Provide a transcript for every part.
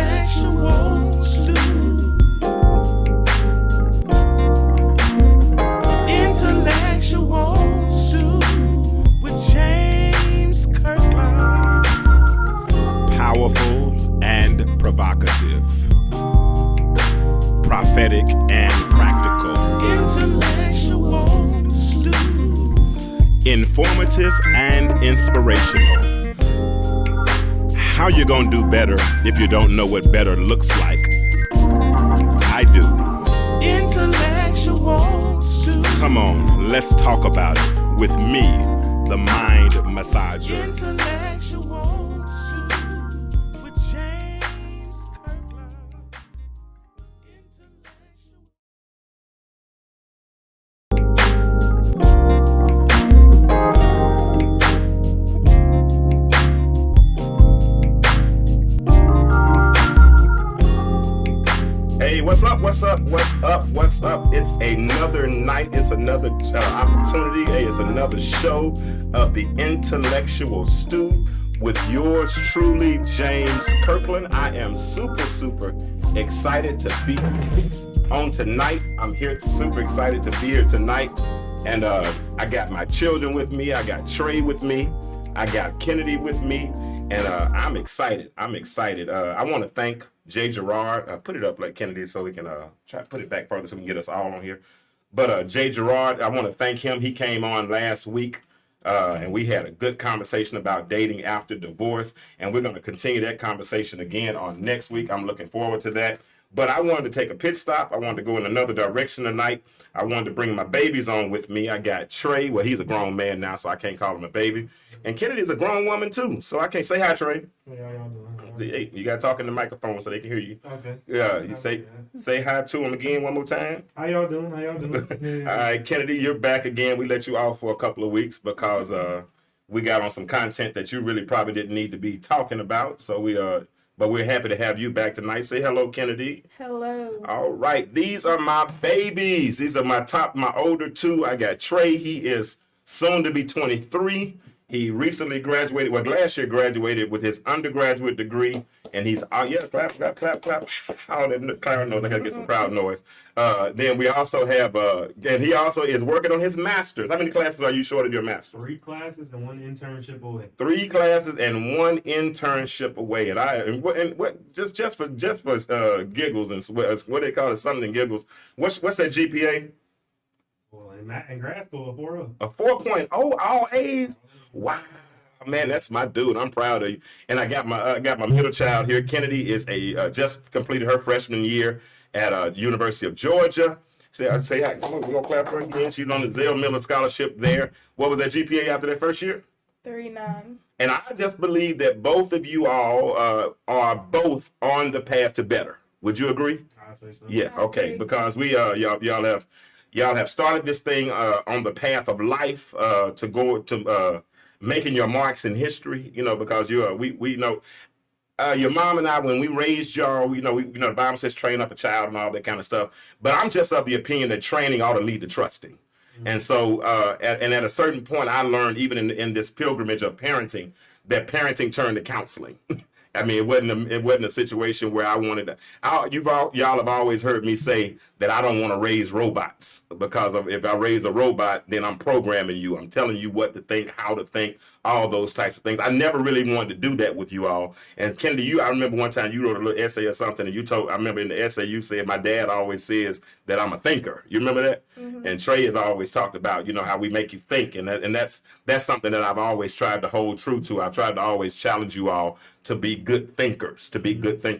Intellectual stew. Intellectual stew with James Kirkland. Powerful and provocative. Prophetic and practical. Intellectual stew. Informative and inspirational. How you gonna do better if you don't know what better looks like? I do. Intellectual stew. Come on, let's talk about it with me, the mind massager. Intellectual stew with James Kirkland. Hey, what's up? What's up? What's up? What's up? It's another night. It's another opportunity. Hey, it's another show of the Intellectual Stew with yours truly, James Kirkland. I am super excited to be on tonight. I'm here super excited to be here tonight. And I got my children with me. I got Trey with me. I got Kennedy with me. And I'm excited. I want to thank Jay Gerard. Put it up like Kennedy so we can try to put it back further so we can get us all on here. But Jay Gerard, I want to thank him. He came on last week and we had a good conversation about dating after divorce. And we're going to continue that conversation again on next week. I'm looking forward to that. But I wanted to take a pit stop. I wanted to go in another direction tonight. I wanted to bring my babies on with me. I got Trey. Well, he's a grown man now, so I can't call him a baby. And Kennedy's a grown woman, too. So I can't say hi, Trey. Hey, how y'all doing? Hey, you got to talk in the microphone so they can hear you. Okay. Yeah, you say hi to them again one more time. How y'all doing? Yeah. All right, Kennedy, you're back again. We let you off for a couple of weeks because we got on some content that you really probably didn't need to be talking about. So but we're happy to have you back tonight. Say hello, Kennedy. Hello. All right. These are my babies. These are my older two. I got Trey. He is soon to be 23. He recently graduated, last year graduated with his undergraduate degree. And he's, clap. Oh, that crowd noise. I got to get some crowd noise. Then we also have, and he also is working on his master's. How many classes are you short of your master's? 3 classes and 1 internship away. 3 classes and 1 internship away. Just for giggles and what they call it, something and giggles. What's that GPA? Well, in grad school, a 4.0, all A's. Wow, man, that's my dude. I'm proud of you. And I got my middle child here. Kennedy is just completed her freshman year at University of Georgia. Say hi. Come on, we're gonna clap for her again. She's on the Zell Miller Scholarship there. What was that GPA after that first year? 3.9. And I just believe that both of you all are both on the path to better. Would you agree? I'd say so. Yeah. Okay. Because we y'all have started this thing on the path of life to go to making your marks in history. You know, because we know. Your mom and I, when we raised y'all, the Bible says train up a child and all that kind of stuff. But I'm just of the opinion that training ought to lead to trusting. Mm-hmm. And so, at a certain point, I learned even in this pilgrimage of parenting, that parenting turned to counseling. I mean, it wasn't a situation where I wanted to. Y'all have always heard me say that I don't want to raise robots because if I raise a robot, then I'm programming you. I'm telling you what to think, how to think, all those types of things. I never really wanted to do that with you all. And Kennedy, I remember one time you wrote a little essay or something, and I remember in the essay you said, my dad always says that I'm a thinker. You remember that? Mm-hmm. And Trey has always talked about, how we make you think. And that's something that I've always tried to hold true to. I've tried to always challenge you all to be good thinkers,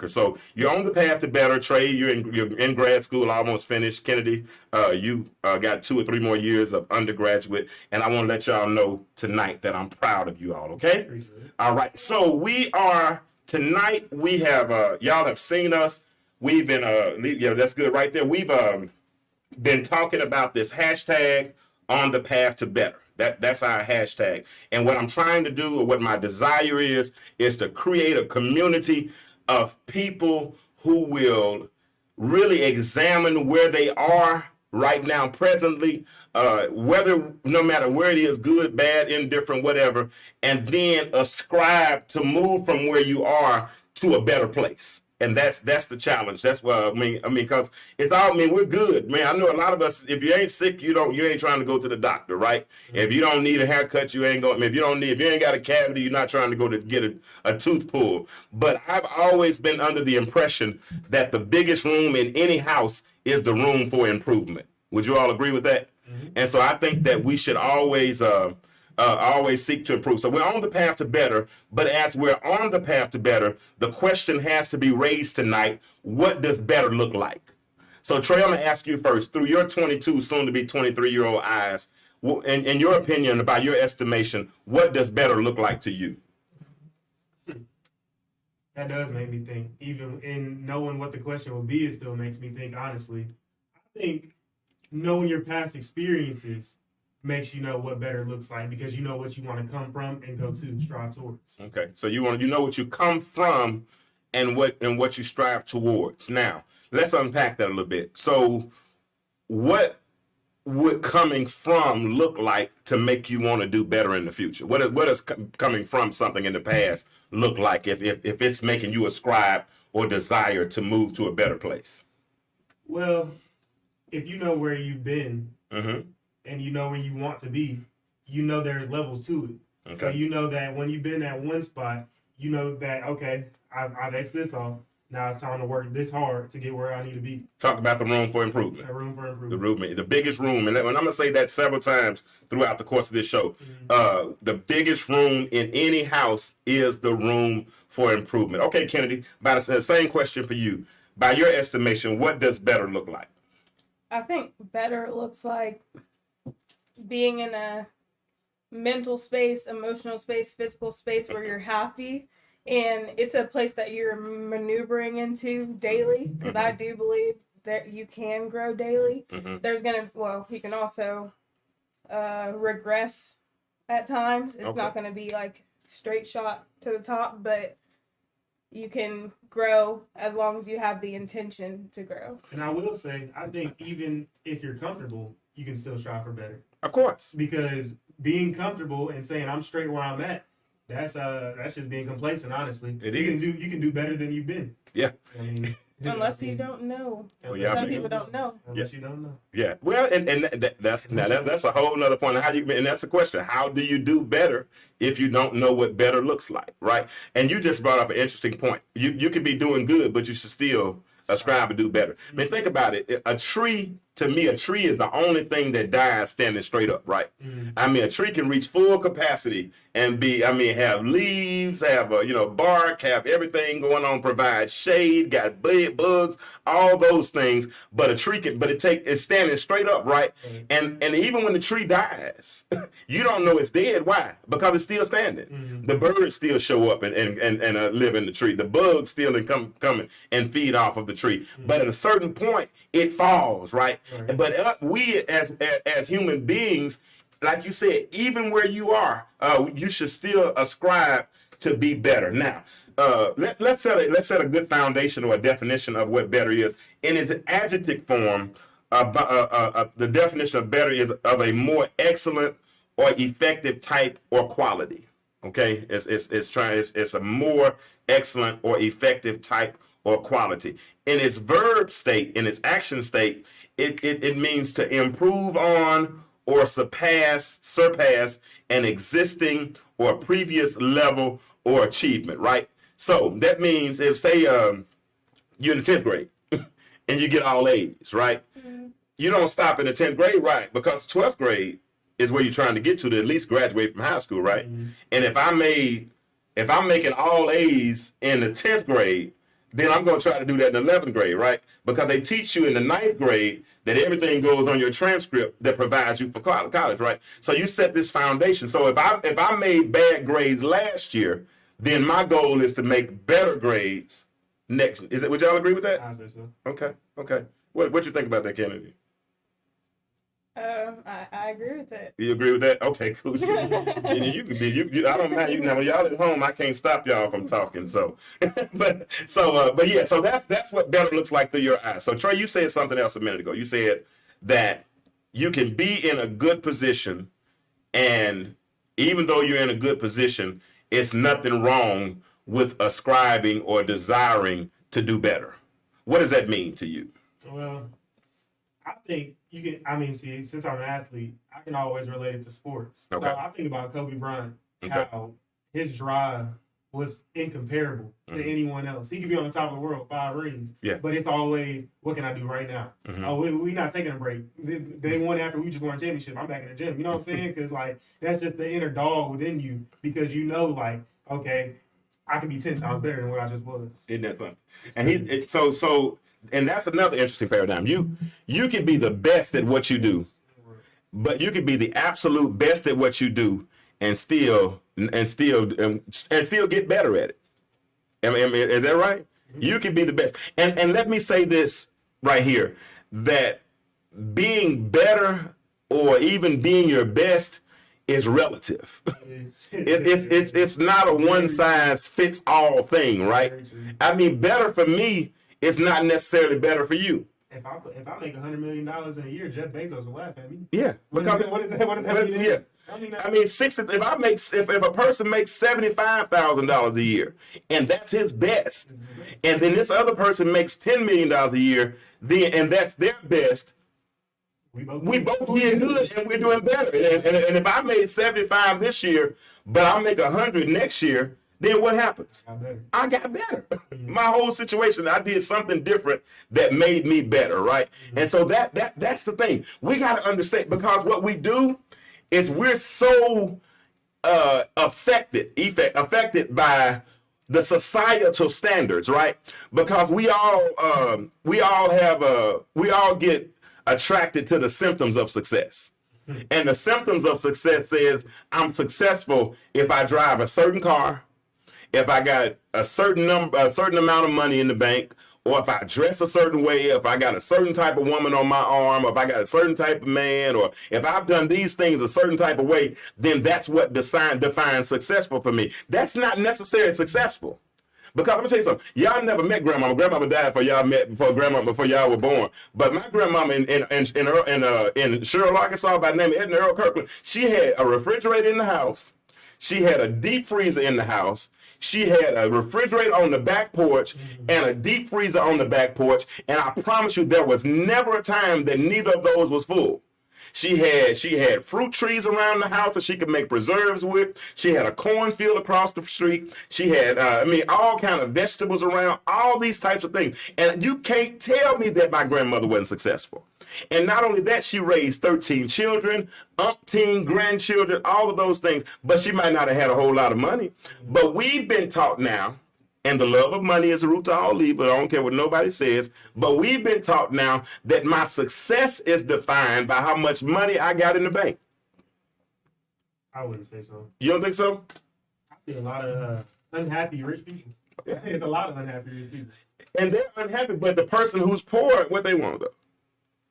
So you're on the path to better. Trey, you're in grad school, almost finished. Kennedy, you got 2 or 3 more years of undergraduate. And I want to let y'all know tonight that I'm proud of you all, okay? All right. So tonight we have, y'all have seen us. We've been, that's good right there. We've been talking about this hashtag on the path to better. That's our hashtag. And what I'm trying to do, or what my desire is to create a community of people who will really examine where they are right now, presently, no matter where it is, good, bad, indifferent, whatever, and then ascribe to move from where you are to a better place. And that's the challenge. That's what I mean, because it's all. I mean, we're good, man. I know a lot of us. If you ain't sick, you ain't trying to go to the doctor, right? If you don't need a haircut, you ain't going. I mean, if you ain't got a cavity, you're not trying to go to get a tooth pulled. But I've always been under the impression that the biggest room in any house is the room for improvement. Would you all agree with that? And so I think that we should always seek to improve. So we're on the path to better, but as we're on the path to better, the question has to be raised tonight: what does better look like? So Trey, I'm gonna ask you first, through your 22, soon to be 23-year-old eyes, in your opinion, about your estimation, what does better look like to you? That does make me think. Even in knowing what the question will be, it still makes me think, honestly. I think knowing your past experiences makes you know what better looks like, because you know what you want to come from and go to strive towards. Okay, so you know what you come from and what you strive towards. Now, let's unpack that a little bit. So what would coming from look like to make you want to do better in the future? What does coming from something in the past look like if it's making you ascribe or desire to move to a better place? Well, if you know where you've been, Mm-hmm. and you know where you want to be, you know there's levels to it. Okay. So you know that when you've been at one spot, you know that, okay, I've X'd this off. Now it's time to work this hard to get where I need to be. Talk about the room for improvement. A room for improvement. The room, the biggest room, and I'm going to say that several times throughout the course of this show. The biggest room in any house is the room for improvement. Okay, Kennedy, by the same question for you. By your estimation, what does better look like? I think better looks like being in a mental space, emotional space, physical space where you're happy, and it's a place that you're maneuvering into daily, because I do believe that you can grow daily. There's you can also regress at times. It's not going to be like straight shot to the top, but you can grow as long as you have the intention to grow. And I will say, I think even if you're comfortable, you can still strive for better. Of course. Because being comfortable and saying I'm straight where I'm at, that's just being complacent, honestly. You can do better than you've been. Yeah. I mean, unless you don't know. Some people don't know. Unless you don't know. Yeah. Well, and that's a whole nother point of and that's the question. How do you do better if you don't know what better looks like, right? And you just brought up an interesting point. You could be doing good, but you should still ascribe to do better. I mean, think about it. To me, a tree is the only thing that dies standing straight up, right? I mean, a tree can reach full capacity and have leaves, have bark, have everything going on, provide shade, got bugs, all those things. But a tree it's standing straight up, right? And even when the tree dies, you don't know it's dead. Why? Because it's still standing. The birds still show up and live in the tree. The bugs still come and feed off of the tree. But at a certain point, it falls, right? But we as human beings, like you said, even where you are, you should still ascribe to be better. Now, let's set a good foundation or a definition of what better is. In its adjective form, the definition of better is of a more excellent or effective type or quality. Okay, it's a more excellent or effective type or quality. In its verb state, in its action state, it means to improve on or surpass an existing or previous level or achievement, right? So that means if, say, you're in the 10th grade and you get all A's, right? You don't stop in the 10th grade, right? Because 12th grade is where you're trying to get to at least graduate from high school, right? And if I'm making all A's in the 10th grade, then I'm going to try to do that in the 11th grade, right? Because they teach you in the 9th grade that everything goes on your transcript that provides you for college, right? So you set this foundation. So if I made bad grades last year, then my goal is to make better grades next. Would y'all agree with that? I say so. Okay. What you think about that, Kennedy? I agree with it. You agree with that? Okay, cool. You can be. I don't mind. You know, when y'all at home, I can't stop y'all from talking. So, but yeah. So that's what better looks like through your eyes. So Trey, you said something else a minute ago. You said that you can be in a good position, and even though you're in a good position, it's nothing wrong with ascribing or desiring to do better? What does that mean to you? Well, I think you can. I mean, see, since I'm an athlete, I can always relate it to sports. Okay. So I think about Kobe Bryant, Okay. how his drive was incomparable to anyone else. He could be on the top of the world, 5 rings. Yeah. But it's always, what can I do right now? Oh, we not taking a break. They won after we just won a championship. I'm back in the gym. You know what I'm saying? Because like that's just the inner dog within you. Because you know, like, okay, I can be 10 times better than what I just was. Isn't that something? And and that's another interesting paradigm. You can be the best at what you do, but you can be the absolute best at what you do and still get better at it. I mean, is that right? You can be the best. And let me say this right here, that being better or even being your best is relative. It's not a one size fits all thing, right? I mean, better for me is not necessarily better for you. If I make $100 million in a year, Jeff Bezos will laugh at me. Yeah. What does that mean? Yeah. I mean, if a person makes $75,000 a year, and that's his best, and then this other person makes $10 million a year, and that's their best, we both get good and we're doing better. And if I made 75 this year, but I'll make 100 next year, then what happens? I got better. My whole situation, I did something different that made me better, right? And so that's the thing. We got to understand, because what we do is we're so affected by the societal standards, right? Because we all get attracted to the symptoms of success. And the symptoms of success says I'm successful if I drive a certain car, if I got a certain amount of money in the bank, or if I dress a certain way, if I got a certain type of woman on my arm, or if I got a certain type of man, or if I've done these things a certain type of way, then that's what defines successful for me. That's not necessarily successful. Because I'm gonna tell you something. Y'all never met grandmama. Grandmama died before y'all were born. But my grandmama in Sherrill, Arkansas, by the name of Edna Earl Kirkland, she had a refrigerator in the house. She had a deep freezer in the house. She had a refrigerator on the back porch and a deep freezer on the back porch. And I promise you, there was never a time that neither of those was full. She had fruit trees around the house that she could make preserves with. She had a cornfield across the street. She had, all kind of vegetables around, all these types of things. And you can't tell me that my grandmother wasn't successful. And not only that, she raised 13 children, umpteen grandchildren, all of those things. But she might not have had a whole lot of money. But we've been taught now, and the love of money is the root to all evil. I don't care what nobody says. But we've been taught now that my success is defined by how much money I got in the bank. I wouldn't say so. You don't think so? I see a lot of unhappy rich people. There's a lot of unhappy rich people. And they're unhappy, but the person who's poor, what they want, though?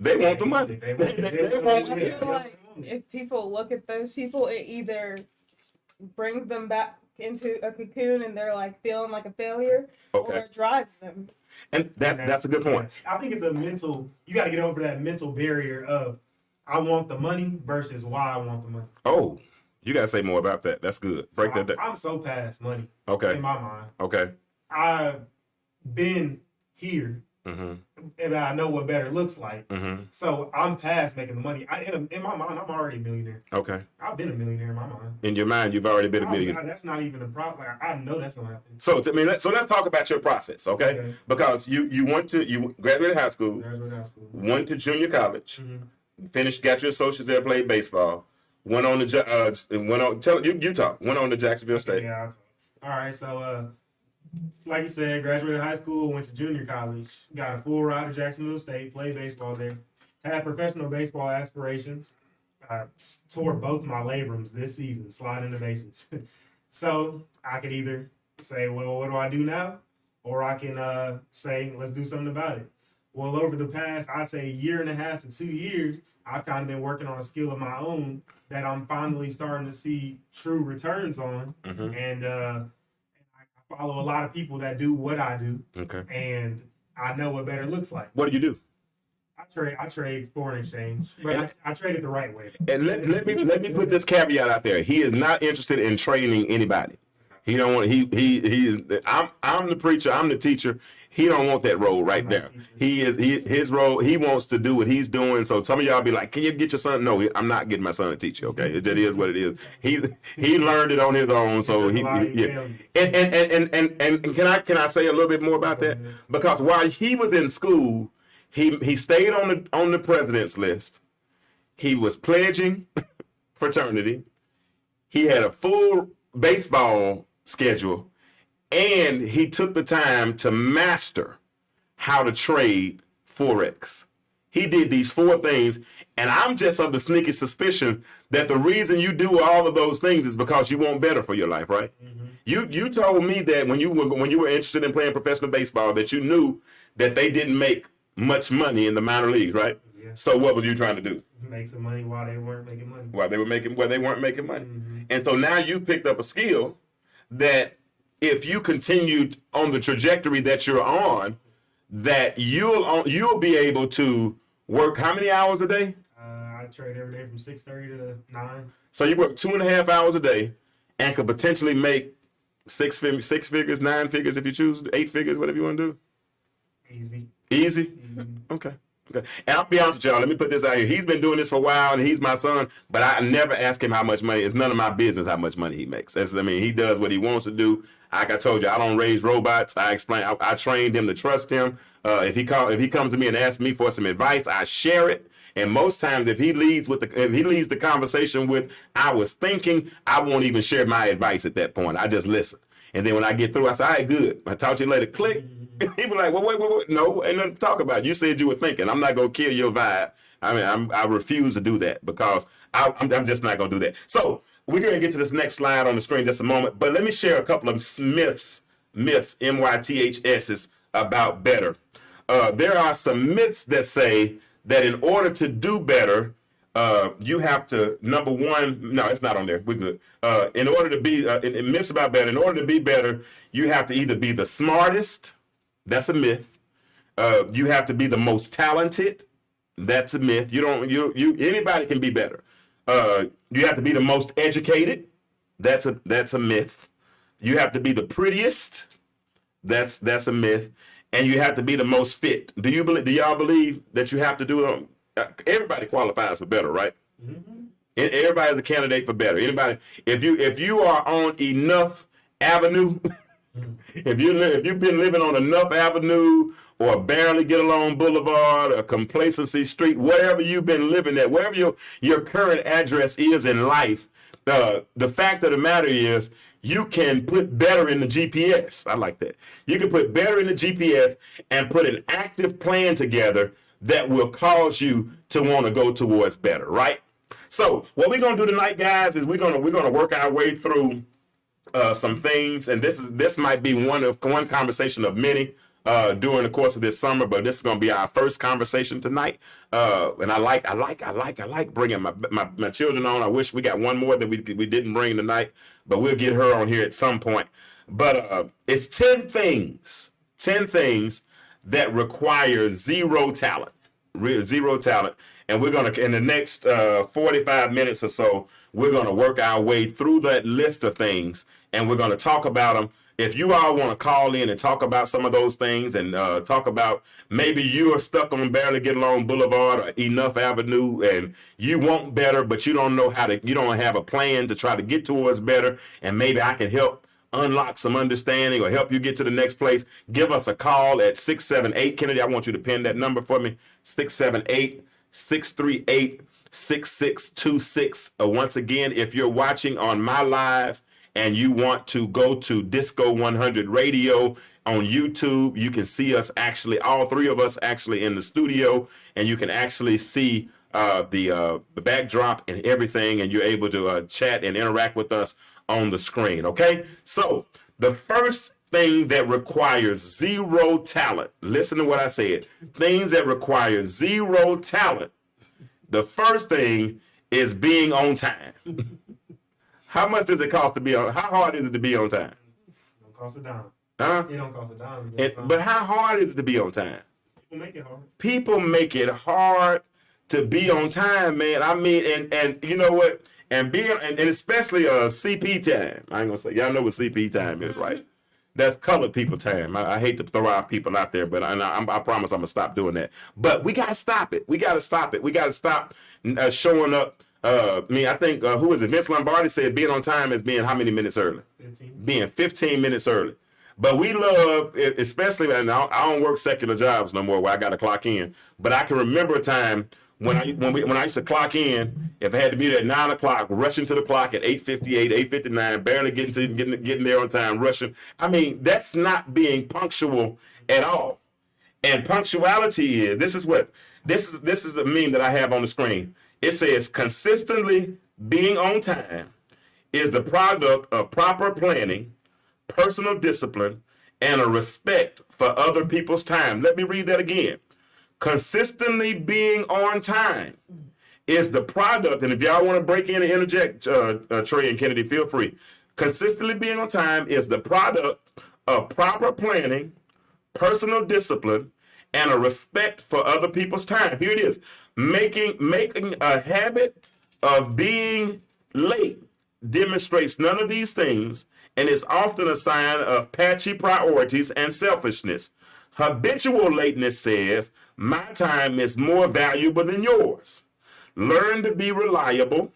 They want the money. They want I feel like if people look at those people, it either brings them back into a cocoon and they're like feeling like a failure, or it drives them. And that's a good point. I think it's you got to get over that mental barrier of I want the money versus why I want the money. Oh, you got to say more about that. That's good. Break that down. I'm so past money. Okay. In my mind. Okay. I've been here. And I know what better looks like. So I'm past making the money. In my mind, I'm already a millionaire. Okay. I've been a millionaire in my mind. In your mind, you've already been a millionaire. That's not even a problem. I know that's gonna happen. So let's talk about your process, okay? Because you graduated high school, went to junior college, finished, got your associates there, played baseball, went on to Jacksonville State. Yeah. All right. So like you said, graduated high school, went to junior college, got a full ride to Jacksonville State, played baseball there, had professional baseball aspirations. I tore both my labrums this season, sliding the bases. So I could either say, well, what do I do now? Or I can say, let's do something about it. Well, over the past, I'd say 1.5 to 2 years, I've kind of been working on a skill of my own that I'm finally starting to see true returns on. And I follow a lot of people that do what I do. Okay. And I know what better looks like. What do you do? I trade foreign exchange, but I trade it the right way. And let me put this caveat out there. He is not interested in training anybody. He don't want he is. I'm the preacher. I'm the teacher. He don't want that role right there. His role. He wants to do what he's doing. So some of y'all be like, "Can you get your son?" No, I'm not getting my son to teach you. Okay, it is what it is. He learned it on his own. So yeah. And can I say a little bit more about that? Because while he was in school, he stayed on the president's list. He was pledging fraternity. He had a full baseball schedule, and he took the time to master how to trade Forex. He did these 4 things, and I'm just of the sneaky suspicion that the reason you do all of those things is because you want better for your life, right? Mm-hmm. You told me that when you were interested in playing professional baseball that you knew that they didn't make much money in the minor leagues, right? Yeah. So what was you trying to do? Make some money while they weren't making money. While they weren't making money. Mm-hmm. And so now you picked up a skill that if you continued on the trajectory that you're on, that you'll be able to work how many hours a day? I trade every day from 6:30 to 9. So you work 2.5 hours a day and could potentially make six figures, 9 figures if you choose, 8 figures, whatever you want to do. Easy? Mm-hmm. Okay. And I'll be honest with y'all, let me put this out here. He's been doing this for a while, and he's my son, but I never ask him how much money. It's none of my business how much money he makes. He does what he wants to do. Like I told you, I don't raise robots. I trained him to trust him. If he comes to me and asks me for some advice, I share it. And most times, if he leads the conversation with "I was thinking," I won't even share my advice at that point. I just listen. And then when I get through, I say, "All right, good. I'll talk to you later." Click. He be like, well, wait, no, ain't nothing to talk about. You said you were thinking. I'm not gonna kill your vibe. I refuse to do that because I'm just not gonna do that. So we're gonna get to this next slide on the screen in just a moment. But let me share a couple of myths, MYTHSs about better. There are some myths that say that in order to do better, you have to, number one, no, it's not on there. We're good. In order to be, myths about better, in order to be better, you have to either be the smartest. That's a myth. You have to be the most talented. That's a myth. Anybody can be better. You have to be the most educated. That's a myth. You have to be the prettiest. That's a myth. And you have to be the most fit. Do y'all believe that you have to do it? Everybody qualifies for better, right? Mm-hmm. Everybody's a candidate for better. Anybody, if you are on enough avenue, if you've been living on enough avenue or barely get along boulevard or complacency street, whatever you've been living at, wherever your current address is in life, the fact of the matter is you can put better in the GPS. I like that. You can put better in the GPS and put an active plan together that will cause you to want to go towards better, right? So what we're gonna do tonight, guys, is we're gonna work our way through some things, and this might be one conversation of many during the course of this summer, but this is going to be our first conversation tonight. And I like bringing my children on. I wish we got one more that we didn't bring tonight, but we'll get her on here at some point. But it's 10 things that require zero talent. And we're going to, in the next 45 minutes or so, we're going to work our way through that list of things, and we're going to talk about them. If you all want to call in and talk about some of those things and talk about maybe you are stuck on Barely Get Along Boulevard or Enough Avenue and you want better, but you don't know you don't have a plan to try to get towards better, and maybe I can help unlock some understanding or help you get to the next place, give us a call at 678, Kennedy, I want you to pin that number for me, 678-638-6626. Once again, if you're watching on my live and you want to go to DISCO100 Radio on YouTube, you can see us actually, all three of us actually in the studio, and you can actually see the backdrop and everything, and you're able to chat and interact with us on the screen, okay? So the first thing that requires zero talent, listen to what I said, things that require zero talent, the first thing is being on time. How much does it cost to be on? How hard is it to be on time? It don't cost a dime. Huh? It don't cost a dime. But how hard is it to be on time? People make it hard. People make it hard to be on time, man. I mean, and you know what? And being and especially CP time. I ain't gonna say y'all know what CP time is, right? That's colored people time. I hate to throw out people out there, but I promise I'm gonna stop doing that. But we gotta stop it. We gotta stop it. We gotta stop showing up. I think who is it? Vince Lombardi said being on time is being how many minutes early? 15. Being 15 minutes early. But we love, especially, and I don't work secular jobs no more where I got to clock in. But I can remember a time when I used to clock in, if I had to be there at 9 o'clock, rushing to the clock at 8:58, 8:59, barely getting there on time, rushing. I mean, that's not being punctual at all. And punctuality is this is the meme that I have on the screen. It says consistently being on time is the product of proper planning, personal discipline, and a respect for other people's time. Let me read that again. Consistently being on time is the product, and if y'all want to break in and interject, Trey and Kennedy, feel free. Consistently being on time is the product of proper planning, personal discipline, and a respect for other people's time. Here it is. Making a habit of being late demonstrates none of these things and is often a sign of patchy priorities and selfishness. Habitual lateness says, my time is more valuable than yours. Learn to be reliable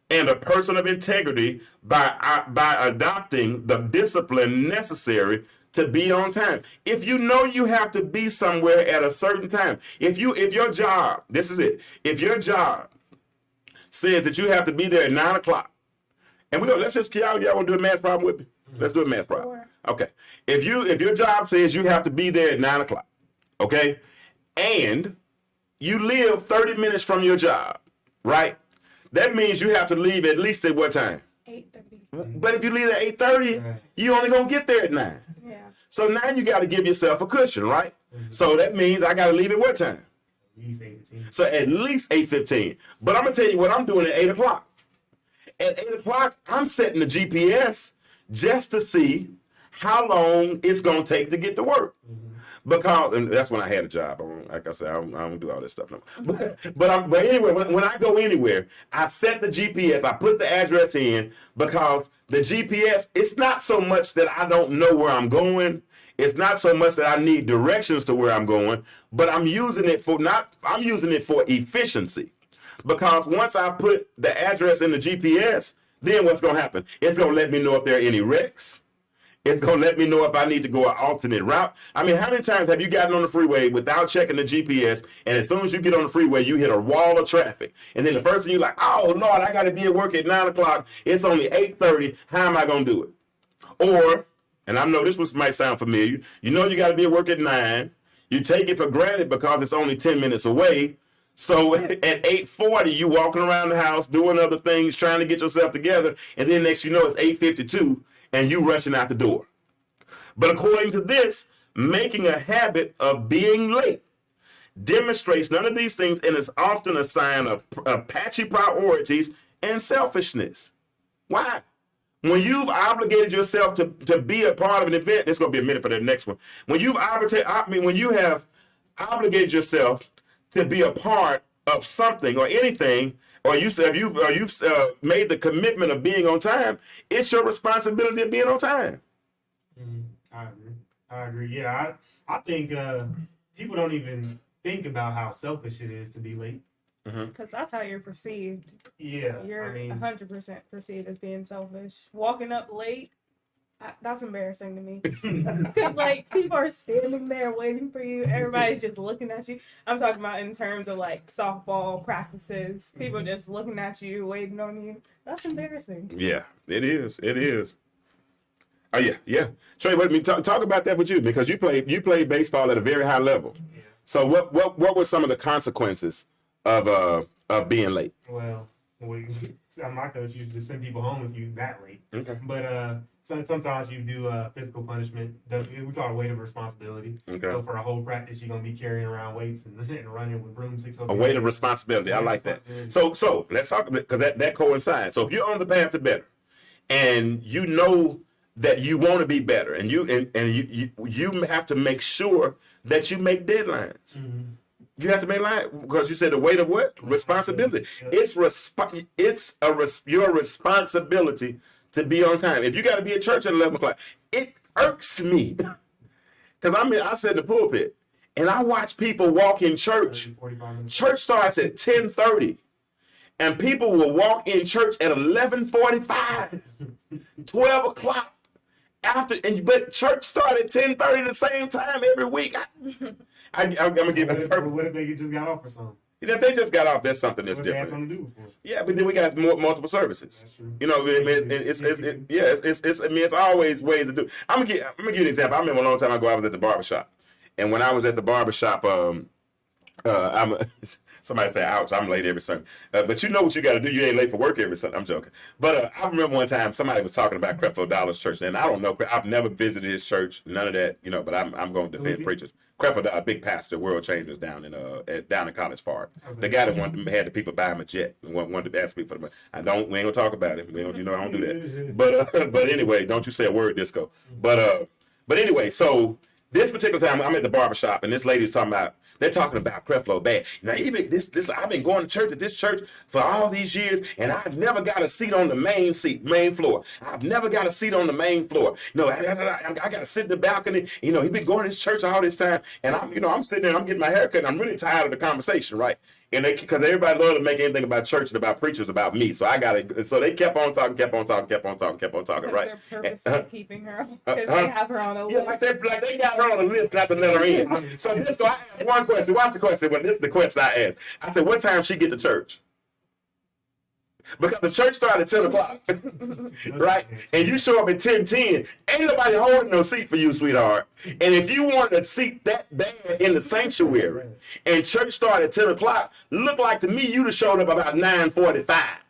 and a person of integrity by adopting the discipline necessary to be on time. If you know you have to be somewhere at a certain time, if your job, this is it, if your job says that you have to be there at 9 o'clock, and let's just, y'all want to do a math problem with me? Let's do a math problem. Sure. Okay. If your job says you have to be there at 9 o'clock, okay, and you live 30 minutes from your job, right? That means you have to leave at least at what time? 8:30. But if you leave at 8:30, you only gonna get there at 9. Yeah. So now you got to give yourself a cushion, right? So that means I got to leave at what time? At least 8:15. So at least 8:15. But I'm gonna tell you what I'm doing at 8 o'clock. At 8 o'clock, I'm setting the GPS just to see how long it's gonna take to get to work. Because, and that's when I had a job. Like I said, I don't do all this stuff no more. But anyway, when I go anywhere, I set the GPS. I put the address in because the GPS. It's not so much that I don't know where I'm going. It's not so much that I need directions to where I'm going. But I'm using it for efficiency. Because once I put the address in the GPS, then what's gonna happen? It's gonna let me know if there are any wrecks. It's going to let me know if I need to go an alternate route. I mean, how many times have you gotten on the freeway without checking the GPS, and as soon as you get on the freeway, you hit a wall of traffic? And then the first thing you're like, oh, Lord, I got to be at work at 9 o'clock. It's only 8:30. How am I going to do it? Or, and I know this might sound familiar, you know you got to be at work at 9. You take it for granted because it's only 10 minutes away. So at 8:40, you walking around the house, doing other things, trying to get yourself together, and then next you know it's 8:52. And you rushing out the door. But according to this, making a habit of being late demonstrates none of these things and is often a sign of patchy priorities and selfishness. Why? When you've obligated yourself to be a part of an event, it's going to be a minute for the next one. When you have obligated yourself to be a part of something or anything, or you've made the commitment of being on time, it's your responsibility of being on time. I agree. Yeah, I think people don't even think about how selfish it is to be late. Because that's how you're perceived. Yeah, You're 100% perceived as being selfish. Walking up late, that's embarrassing to me. Because, like, people are standing there waiting for you. Everybody's just looking at you. I'm talking about in terms of, like, softball practices. People just looking at you, waiting on you. That's embarrassing. Yeah, it is. It is. Oh, yeah. Trey, let me talk about that with you, because you played baseball at a very high level. Yeah. So what were some of the consequences of being late? Well, my coach used to send people home if you that late. Okay. But sometimes you do physical punishment. We call it weight of responsibility. Okay. So for a whole practice, you're gonna be carrying around weights and running with broomsticks. A weight of responsibility. I like that. So let's talk, because that coincides. So if you're on the path to better, and you know that you want to be better, and you have to make sure that you make deadlines. You have to make line because you said the weight of what? Responsibility. Your responsibility to be on time. If you got to be at church at 11 o'clock, it irks me because I sit in the pulpit and I watch people walk in church. 45 minutes. Church starts at 10:30, and people will walk in church at 11:45, 12 o'clock. But church started 10:30 the same time every week. I'm gonna give it a purpose. What if they just got off or something? If they just got off, that's something that's What if they had different. something to do before? Yeah, but then we got multiple services. That's true. You know, I mean, it's always ways to do. I'm gonna give you an example. I remember a long time ago I was at the barbershop, and when I was at the barbershop, somebody say, "Ouch, I'm late every Sunday." But you know what you got to do. You ain't late for work every Sunday. I'm joking. But I remember one time somebody was talking about Creflo Dollar's church, and I don't know. I've never visited his church, none of that. You know, but I'm going to defend preachers. Creflo Dollar, a big pastor, world changers down in College Park. Okay. The guy that had the people buy him a jet and wanted to ask me for the money. We ain't gonna talk about it. I don't do that. But anyway, don't you say a word, Disco. But anyway, so this particular time I'm at the barbershop and this lady's talking about. They're talking about Creflo bad. Now, even this, I've been going to church at this church for all these years, and I've never got a seat on the main floor. I've never got a seat on the main floor. I got to sit in the balcony. He's been going to this church all this time, and I'm sitting there, I'm getting my hair cut, and I'm really tired of the conversation, right? And because everybody loves to make anything about church and about preachers about me, so so they kept on talking, right? They're purposely keeping her on because they have her on a list. Yeah, like they got her on a list not to let her in. So I asked one question. Watch the question. But this is the question I asked. I said, "What time she get to church?" Because the church started at 10 o'clock, right? And you show up at 10:10. Ain't nobody holding no seat for you, sweetheart. And if you wanted a seat that bad in the sanctuary, and church started at 10 o'clock, looked like to me you'd have showed up about 9:45,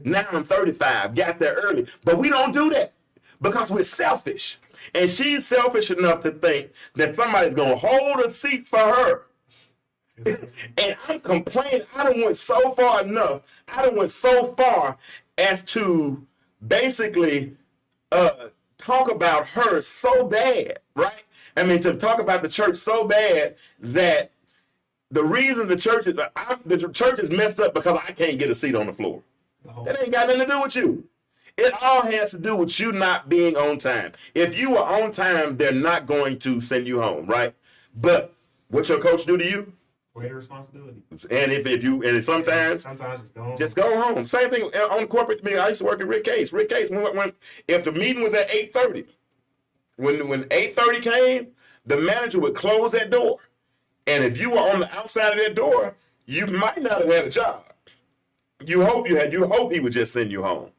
9:35, got there early. But we don't do that because we're selfish. And she's selfish enough to think that somebody's going to hold a seat for her. And I'm complaining. I done went so far as to basically talk about her so bad, right? I mean, to talk about the church so bad that the reason the church is messed up because I can't get a seat on the floor. That ain't got nothing to do with you. It all has to do with you not being on time. If you are on time, they're not going to send you home, right? But what your coach do to you? Greater responsibility. And sometimes just go home. Same thing on corporate meeting. I used to work at Rick Case. When if the meeting was at 8:30, when 8:30 came, the manager would close that door. And if you were on the outside of that door, you might not have had a job. You hope he would just send you home.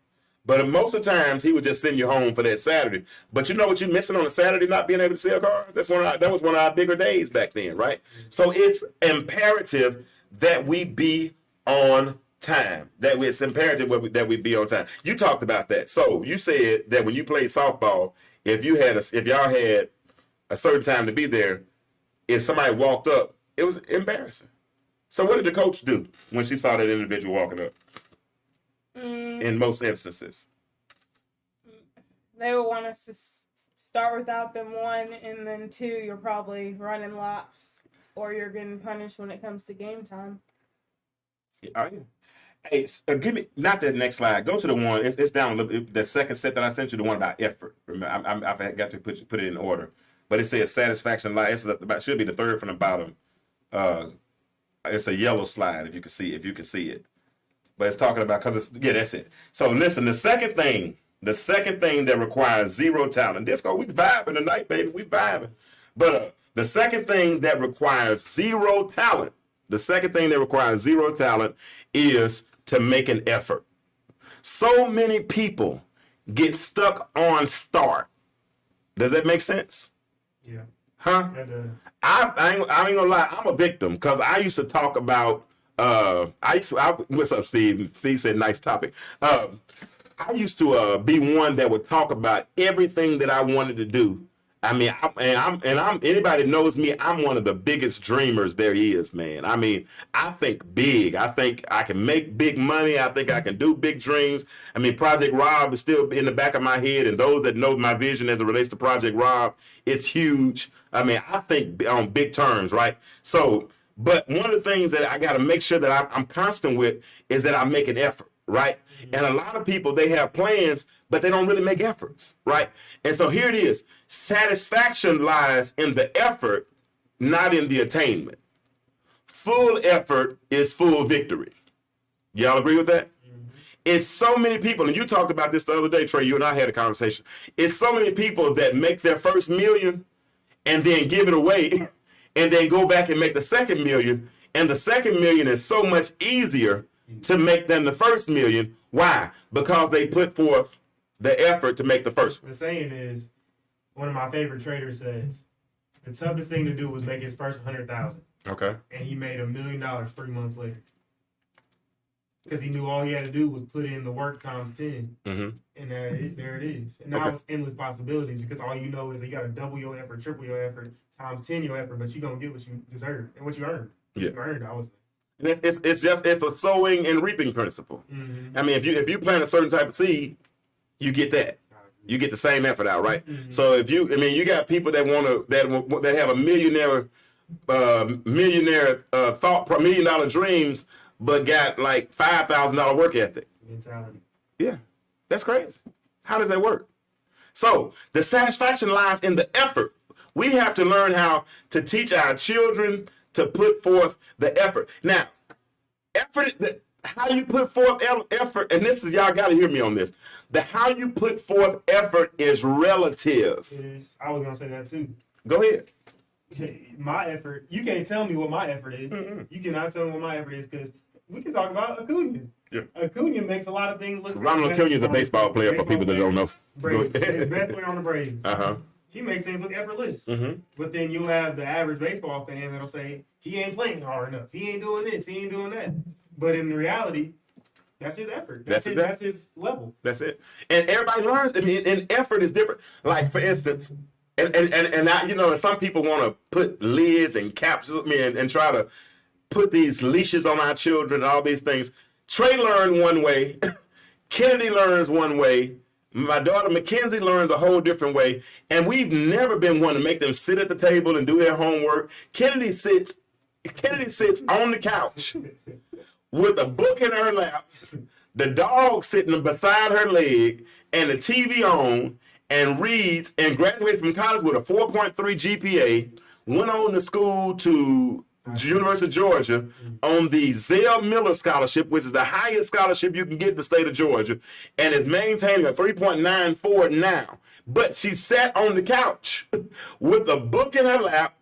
But most of the times he would just send you home for that Saturday. But you know what you're missing on a Saturday, not being able to sell cars? That was one of our bigger days back then, right? So it's imperative that we be on time. It's imperative that we be on time. You talked about that. So you said that when you played softball, if y'all had a certain time to be there, if somebody walked up, it was embarrassing. So what did the coach do when she saw that individual walking up? In most instances, they would want us to start without them, one, and then two, you're probably running laps or you're getting punished when it comes to game time. Yeah. Hey, give me not the next slide. Go to the one. It's down a little bit. The second set that I sent you, the one about effort. Remember, I've got to put it in order, but it says satisfaction. It should be the third from the bottom. It's a yellow slide if you can see it. But it's talking about that's it. So listen, the second thing that requires zero talent. Disco, we vibing tonight, baby. We vibing. But the second thing that requires zero talent is to make an effort. So many people get stuck on start. Does that make sense? Yeah. Huh? I ain't gonna lie. I'm a victim because I used to talk about. What's up, Steve? Steve said, nice topic. I used to be one that would talk about everything that I wanted to do. I mean, anybody knows me, I'm one of the biggest dreamers there is, man. I mean, I think big. I think I can make big money. I think I can do big dreams. I mean, Project Rob is still in the back of my head, and those that know my vision as it relates to Project Rob, it's huge. I mean, I think on big terms, right? So But one of the things that I got to make sure that I'm constant with is that I make an effort, right? And a lot of people, they have plans, but they don't really make efforts, right? And so here it is. Satisfaction lies in the effort, not in the attainment. Full effort is full victory. Y'all agree with that? It's so many people, and you talked about this the other day, Trey, you and I had a conversation. It's so many people that make their first million and then give it away and then go back and make the second million. And the second million is so much easier to make than the first million. Why? Because they put forth the effort to make the first one. The saying is, one of my favorite traders says, the toughest thing to do was make his first 100,000, Okay. and he made $1 million 3 months later. Because he knew all he had to do was put in the work times 10, Mm-hmm. and there it is. And now Okay. it's endless possibilities because all you know is that you got to double your effort, triple your effort, times 10 your effort, but you're going to get what you deserve and what you earned. What Yeah. you earned, I was. And it's a sowing and reaping principle. Mm-hmm. I mean, if you plant a certain type of seed, you get that. You get the same effort out, right? Mm-hmm. So if you got people that that have a millionaire thought, $1 million dreams, but got like $5,000 work ethic. Mentality. Yeah, that's crazy. How does that work? So the satisfaction lies in the effort. We have to learn how to teach our children to put forth the effort. Now, how you put forth effort, and this is, y'all got to hear me on this. The how you put forth effort is relative. It is. I was going to say that too. Go ahead. My effort, you can't tell me what my effort is. Mm-mm. You cannot tell me what my effort is because we can talk about Acuna. Yeah. Acuna makes a lot of things look. Ronald Acuna is a baseball player for people that don't know. Braves. Go ahead. Best player on the Braves. Uh-huh. He makes things look effortless. Mm-hmm. But then you'll have the average baseball fan that'll say, he ain't playing hard enough. He ain't doing this. He ain't doing that. But in reality, that's his effort. That's his level. That's it. And everybody learns. I mean, and effort is different. Like, for instance, and I, you know, some people want to put lids and caps and try to put these leashes on our children and all these things. Trey learned one way. Kennedy learns one way. My daughter Mackenzie learns a whole different way. And we've never been one to make them sit at the table and do their homework. Kennedy sits on the couch with a book in her lap, the dog sitting beside her leg, and the TV on, and reads, and graduated from college with a 4.3 GPA, went on to school to University of Georgia on the Zell Miller Scholarship, which is the highest scholarship you can get in the state of Georgia, and is maintaining a 3.94 now. But she sat on the couch with a book in her lap,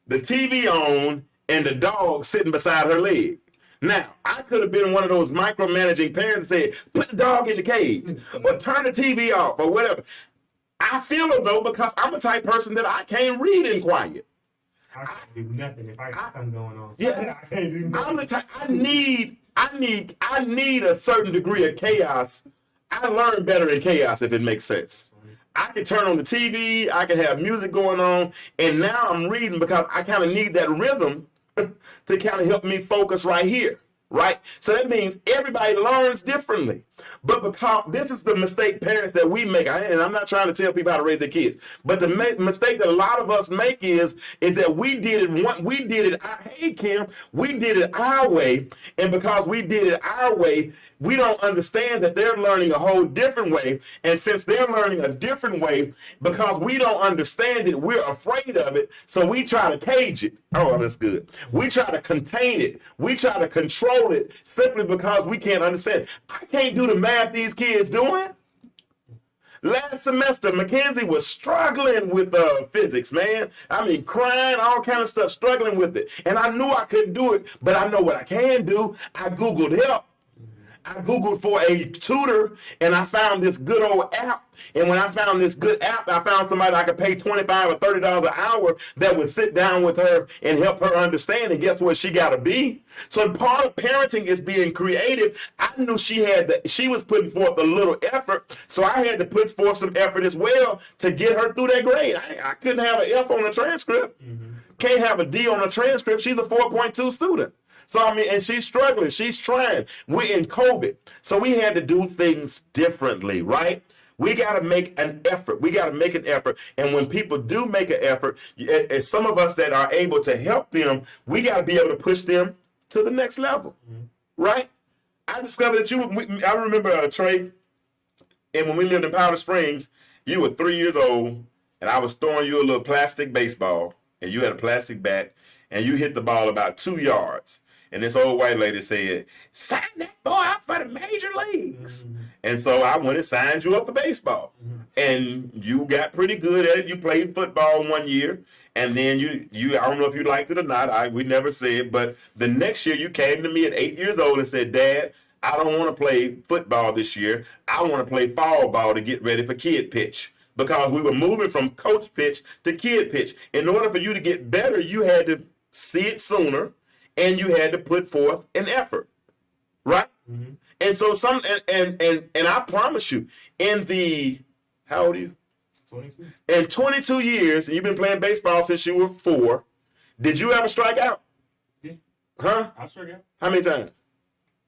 the TV on, and the dog sitting beside her leg. Now, I could have been one of those micromanaging parents that said, put the dog in the cage, or turn the TV off, or whatever. I feel it, though, because I'm a type person that I can't read in quiet. I can't do nothing if I got something going on. Yeah. I can't do nothing. I'm the type, I need a certain degree of chaos. I learn better in chaos, if it makes sense. I can turn on the TV, I can have music going on, and now I'm reading because I kind of need that rhythm to kind of help me focus right here, right? So that means everybody learns differently. But because this is the mistake parents that we make, and I'm not trying to tell people how to raise their kids, but the mistake that a lot of us make is that we did it our way, and because we did it our way, we don't understand that they're learning a whole different way. And since they're learning a different way, because we don't understand it, we're afraid of it. So we try to cage it. Oh, that's good. We try to contain it. We try to control it simply because we can't understand it. I can't do the math these kids doing. Last semester, Mackenzie was struggling with physics, man. I mean, crying, all kind of stuff, struggling with it. And I knew I couldn't do it, but I know what I can do. I Googled help. I Googled for a tutor, and I found this good old app. And when I found this good app, I found somebody I could pay $25 or $30 an hour that would sit down with her and help her understand. And guess what? She got to be. So part of parenting is being creative. I knew she was putting forth a little effort, so I had to put forth some effort as well to get her through that grade. I couldn't have an F on a transcript. Can't have a D on a transcript. She's a 4.2 student. So, I mean, and she's struggling. She's trying. We're in COVID. So we had to do things differently, right? We got to make an effort. We got to make an effort. And when people do make an effort, as some of us that are able to help them, we got to be able to push them to the next level. Right? I discovered that I remember Trey, and when we lived in Powder Springs, you were 3 years old, and I was throwing you a little plastic baseball, and you had a plastic bat, and you hit the ball about 2 yards. And this old white lady said, sign that boy up for the major leagues. And so I went and signed you up for baseball. And you got pretty good at it. You played football 1 year. And then you I don't know if you liked it or not. We never said. But the next year you came to me at 8 years old and said, Dad, I don't want to play football this year. I want to play fall ball to get ready for kid pitch. Because we were moving from coach pitch to kid pitch. In order for you to get better, you had to see it sooner. And you had to put forth an effort, right? And so and I promise you, how old are you? 22. In 22 years, and you've been playing baseball since you were 4, did you ever strike out? Yeah. Huh? I struck out. How many times?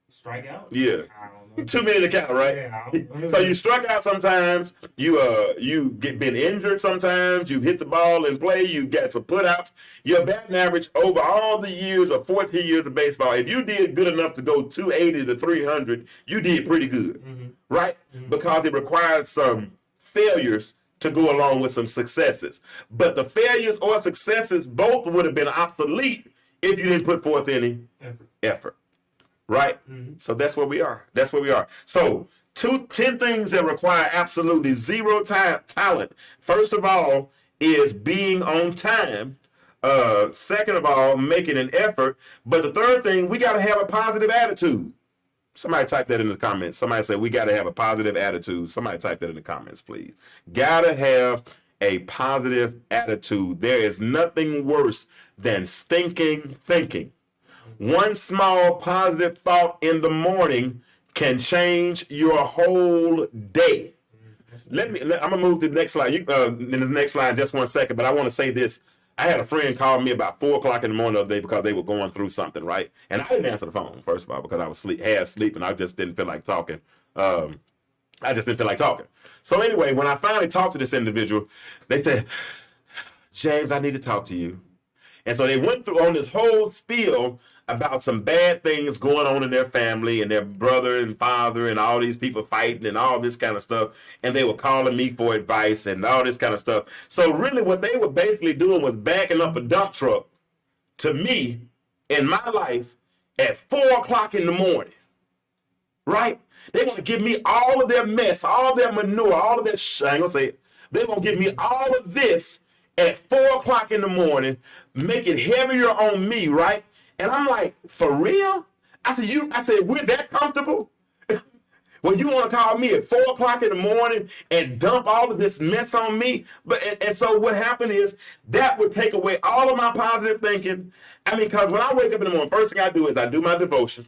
Strike out? Yeah. I don't know. Too many to count, right? Yeah, I don't know. So you struck out sometimes. You been injured sometimes. You've hit the ball in play. You've got some putouts. Your batting average over all the years of 14 years of baseball, if you did good enough to go 280 to 300, you did pretty good, right? Because it requires some failures to go along with some successes. But the failures or successes both would have been obsolete if you didn't put forth any effort. Right? So that's where we are. That's where we are. So 10 things that require absolutely zero talent. First of all is being on time. Second of all, making an effort. But the third thing, we got to have a positive attitude. Somebody type that in the comments. Somebody say we got to have a positive attitude. Somebody type that in the comments, please. Got to have a positive attitude. There is nothing worse than stinking thinking. One small positive thought in the morning can change your whole day. I'm gonna move to the next slide. In the next slide, just 1 second. But I want to say this. I had a friend call me about 4 o'clock in the morning the other day because they were going through something, right? And I didn't answer the phone, first of all, because I was half sleeping. I just didn't feel like talking. So anyway, when I finally talked to this individual, they said, James, I need to talk to you. And so they went through on this whole spiel about some bad things going on in their family and their brother and father and all these people fighting and all this kind of stuff. And they were calling me for advice and all this kind of stuff. So really what they were basically doing was backing up a dump truck to me in my life at 4 o'clock in the morning. Right? They want to give me all of their mess, all their manure, all of that I ain't gonna say it. They're going to give me all of this at 4 o'clock in the morning, make it heavier on me, right? And I'm like, for real? I said, we're that comfortable? Well, you want to call me at 4 o'clock in the morning and dump all of this mess on me? And so what happened is that would take away all of my positive thinking. I mean, because when I wake up in the morning, first thing I do is I do my devotion.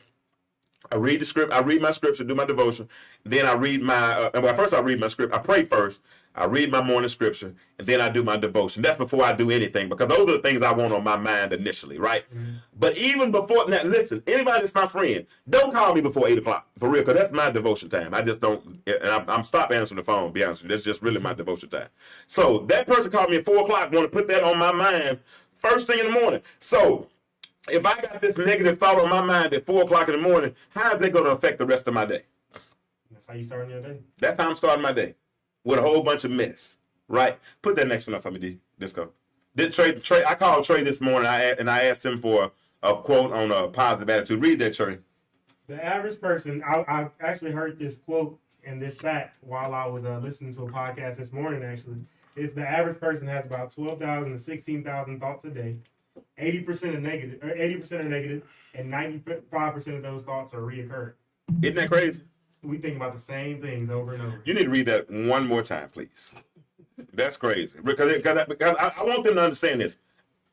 I read the script. I read my scripture, do my devotion. Then I read my, first I read my script. I pray first. I read my morning scripture, and then I do my devotion. That's before I do anything, because those are the things I want on my mind initially, right? But even before, now listen, anybody that's my friend, don't call me before 8 o'clock, for real, because that's my devotion time. I just don't, and I'm stop answering the phone, to be honest with you. That's just really my devotion time. So that person called me at 4 o'clock, want to put that on my mind first thing in the morning. So if I got this negative thought on my mind at 4 o'clock in the morning, how is it going to affect the rest of my day? That's how you starting your day. That's how I'm starting my day. With a whole bunch of mess, right? Put that next one up for me, Disco. Trey, I called Trey this morning, and I asked him for a quote on a positive attitude. Read that, Trey. The average person, I actually heard this quote and this back while I was listening to a podcast this morning, actually. It's the average person has about 12,000 to 16,000 thoughts a day. 80% are negative, and 95% of those thoughts are reoccurring. Isn't that crazy? We think about the same things over and over. You need to read that one more time, please. That's crazy. Because I want them to understand this.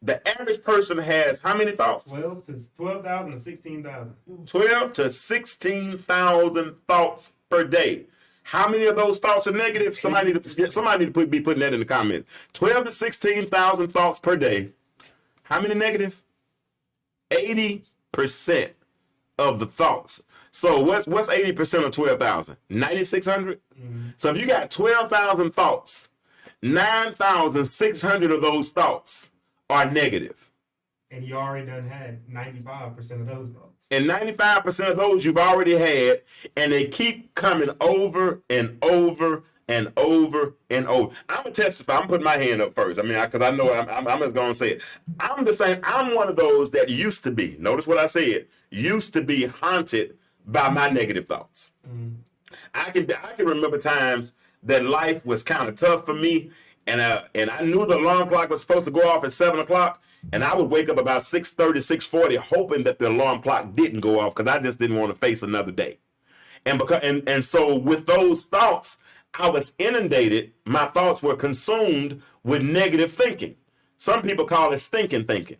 The average person has how many thoughts? 12,000 to 16,000. 12 to 16,000 thoughts per day. How many of those thoughts are negative? Somebody need to be putting that in the comments. 12 to 16,000 thoughts per day. How many negative? 80% of the thoughts. So what's 80% of 12,000? 9,600. So if you got 12,000 thoughts, 9,600 of those thoughts are negative. And you already done had 95% of those thoughts. And 95% of those you've already had, and they keep coming over and over and over and over. I'm gonna testify. I'm putting my hand up first. I mean, because I know I'm just gonna say it. I'm the same. I'm one of those that used to be. Notice what I said. Used to be haunted by my negative thoughts. I can remember times that life was kind of tough for me, and I knew the alarm clock was supposed to go off at 7 o'clock, and I would wake up about 6:30, 6:40, hoping that the alarm clock didn't go off because I just didn't want to face another day. And so with those thoughts, I was inundated. My thoughts were consumed with negative thinking. Some people call it stinking thinking.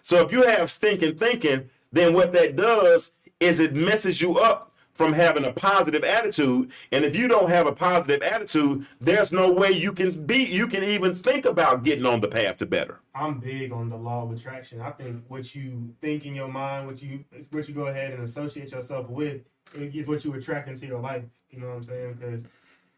So if you have stinking thinking, then what that does is it messes you up from having a positive attitude. And if you don't have a positive attitude, there's no way you can even think about getting on the path to better. I'm big on the law of attraction. I think what you think in your mind, what you go ahead and associate yourself with, is what you attract into your life. You know what I'm saying? Because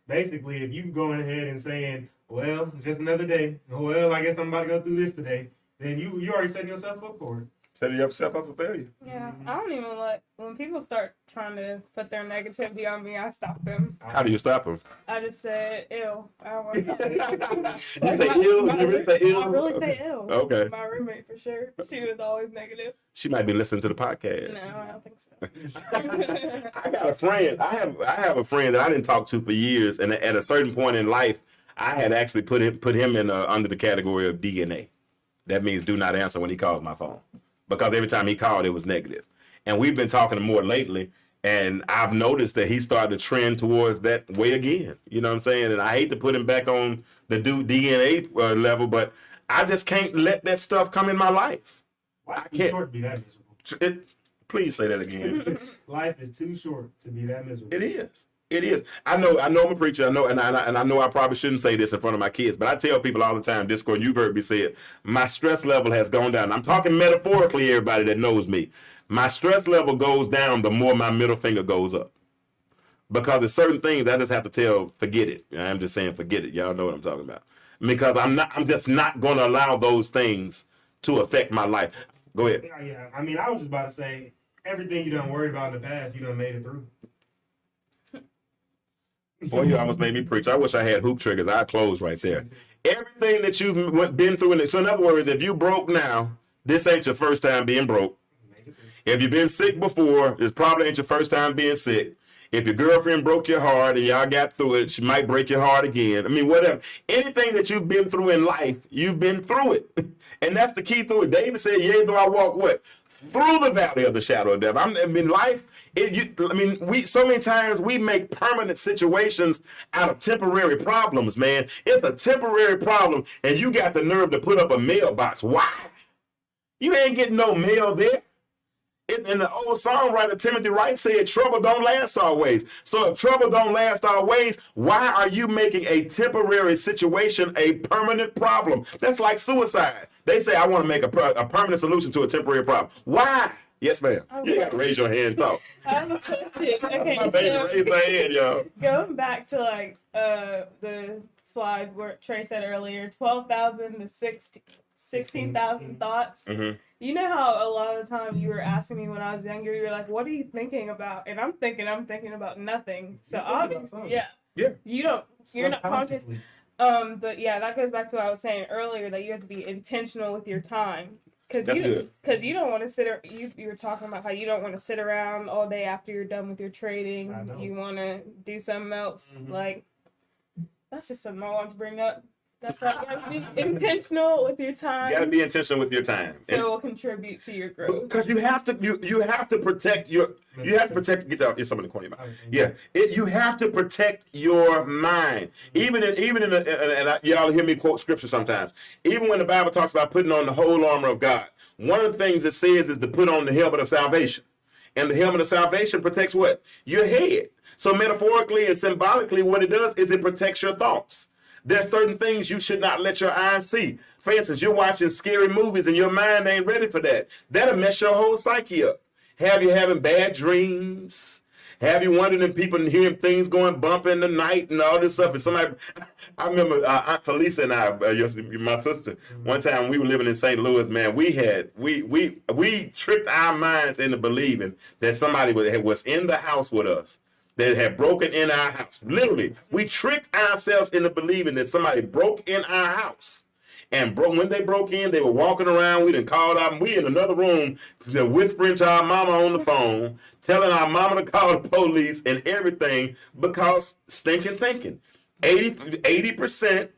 basically, if you going ahead and saying, well, just another day, well, I guess I'm about to go through this today, then you already setting yourself up for it. Setting yourself up for failure. Yeah, I don't even when people start trying to put their negativity on me, I stop them. How do you stop them? I just say ew. I don't want to talk to You say ill? You really say ill? I really say ew. Okay. My roommate, for sure. She was always negative. She might be listening to the podcast. No, I don't think so. I got a friend. I have a friend that I didn't talk to for years, and at a certain point in life, I had actually put him in under the category of DNA. That means do not answer when he calls my phone, because every time he called, it was negative. And we've been talking more lately, and I've noticed that he started to trend towards that way again. You know what I'm saying? And I hate to put him back on the DNA level, but I just can't let that stuff come in my life. Life is short to be that miserable. Please say that again. Life is too short to be that miserable. It is. It is. I know I'm a preacher. I know, and I know I probably shouldn't say this in front of my kids, but I tell people all the time, Disco, and you've heard me say it, my stress level has gone down. I'm talking metaphorically, everybody that knows me. My stress level goes down the more my middle finger goes up. Because there's certain things I just have to forget it. I'm just saying forget it. Y'all know what I'm talking about. Because I'm just not going to allow those things to affect my life. Go ahead. Yeah. I mean, I was just about to say, everything you done worried about in the past, you done made it through. Boy, you almost made me preach. I wish I had hoop triggers. I'd close right there. Everything that you've been through. So in other words, if you broke now, this ain't your first time being broke. If you've been sick before, this probably ain't your first time being sick. If your girlfriend broke your heart and y'all got through it, she might break your heart again. I mean, whatever. Anything that you've been through in life, you've been through it. And that's the key through it. David said, yea, though I walk what? Through the valley of the shadow of death. So many times we make permanent situations out of temporary problems, man. It's a temporary problem, and you got the nerve to put up a mailbox. Why? You ain't getting no mail there. And the old songwriter Timothy Wright said, trouble don't last always. So if trouble don't last always, why are you making a temporary situation a permanent problem? That's like suicide. They say, I want to make a permanent solution to a temporary problem. Why? Yes, ma'am. Okay. You got to raise your hand and talk. I have a question. Okay, My baby raised her hand, y'all. going back to the slide where Trey said earlier, 12,000 to 16,000 thoughts. Mm-hmm. You know how a lot of the time you were asking me when I was younger, you were like, what are you thinking about? And I'm thinking about nothing. So obviously, yeah. You're not conscious. But yeah, that goes back to what I was saying earlier, that you have to be intentional with your time. Because you don't want to you were talking about how you don't want to sit around all day after you're done with your trading. You want to do something else. Mm-hmm. Like, that's just something I want to bring up. That's why you have to be intentional with your time. You got to be intentional with your time. So it will contribute to your growth. Because you have to protect your, get out, it's something in the corner of your mind. Yeah, you have to protect your mind. Even in y'all hear me quote scripture sometimes. Even when the Bible talks about putting on the whole armor of God, one of the things it says is to put on the helmet of salvation. And the helmet of salvation protects what? Your head. So metaphorically and symbolically, what it does is it protects your thoughts. There's certain things you should not let your eyes see. For instance, you're watching scary movies and your mind ain't ready for that. That'll mess your whole psyche up. Have you having bad dreams? Have you wondering people and hearing things going bump in the night and all this stuff? And somebody, I remember Aunt Felicia and I, my sister, one time we were living in St. Louis, man, we tricked our minds into believing that somebody was in the house with us, that had broken in our house. Literally, we tricked ourselves into believing that somebody broke in our house. And when they broke in, they were walking around. We done called out. We in another room, whispering to our mama on the phone, telling our mama to call the police and everything because stinking thinking. 80%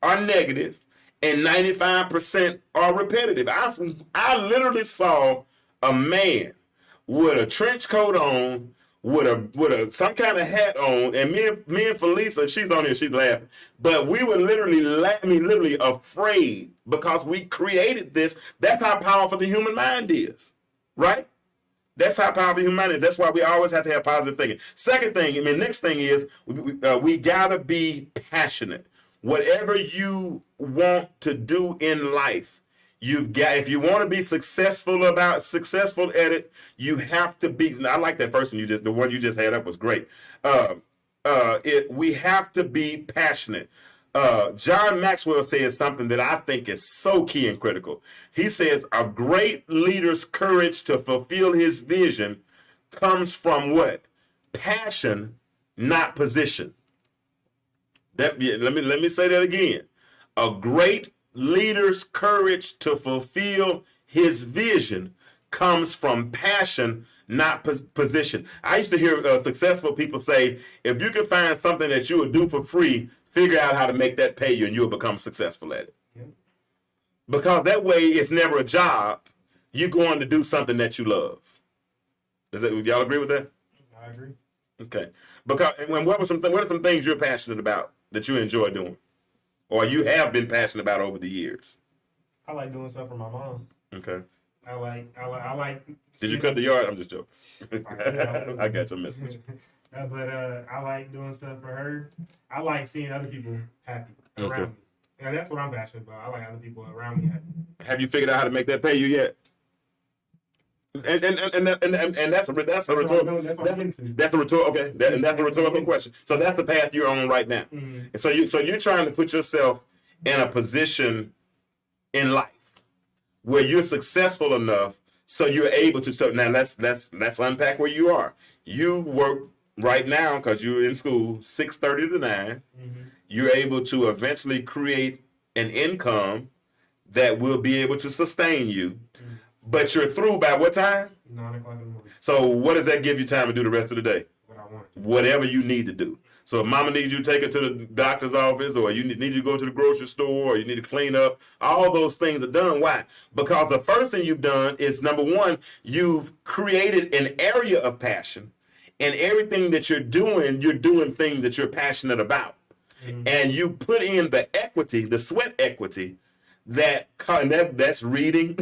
are negative and 95% are repetitive. I literally saw a man with a trench coat on, with some kind of hat on, and me and Felisa, she's on here, she's laughing. But we were literally afraid because we created this. That's how powerful the human mind is, right? That's how powerful the human mind is. That's why we always have to have positive thinking. Second thing, next thing is we gotta be passionate. Whatever you want to do in life, if you want to be successful at it, you have to be. I like that first one the one you just had up was great. We have to be passionate. John Maxwell says something that I think is so key and critical. He says a great leader's courage to fulfill his vision comes from what? Passion, not position. Let me say that again. A great leader's courage to fulfill his vision comes from passion, not position. I used to hear successful people say, if you can find something that you would do for free, figure out how to make that pay you and you'll become successful at it. Yeah. Because that way it's never a job. You're going to do something that you love. Y'all agree with that? I agree. Okay. Because what are some things you're passionate about that you enjoy doing? Or you have been passionate about over the years? I like doing stuff for my mom. Okay. I like. Did you cut the yard? I'm just joking. I got your message. But I like doing stuff for her. I like seeing other people happy around me. And that's what I'm passionate about. I like other people around me happy. Have you figured out how to make that pay you yet? And that's a rhetorical. That's a rhetorical. Okay, that's a rhetorical question. So that's the path you're on right now. Mm-hmm. And so you're trying to put yourself in a position in life where you're successful enough so you're able to. So now let's unpack where you are. You work right now because you're in school 6:30 to 9. Mm-hmm. You're able to eventually create an income that will be able to sustain you. Mm-hmm. But you're through by what time? 9 o'clock in the morning. So what does that give you time to do the rest of the day? What I want. Whatever you need to do. So if mama needs you to take her to the doctor's office, or you need to go to the grocery store, or you need to clean up, all those things are done. Why? Because the first thing you've done is, number one, you've created an area of passion. And everything that you're doing things that you're passionate about. Mm-hmm. And you put in the equity, the sweat equity, that's reading.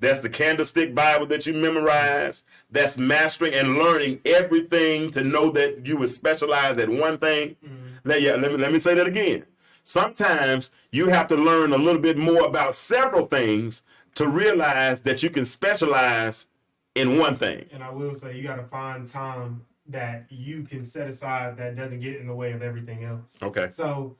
That's the candlestick Bible that you memorize. That's mastering and learning everything to know that you would specialize at one thing. Mm-hmm. Let me say that again. Sometimes you have to learn a little bit more about several things to realize that you can specialize in one thing. And I will say you got to find time that you can set aside that doesn't get in the way of everything else. Okay. So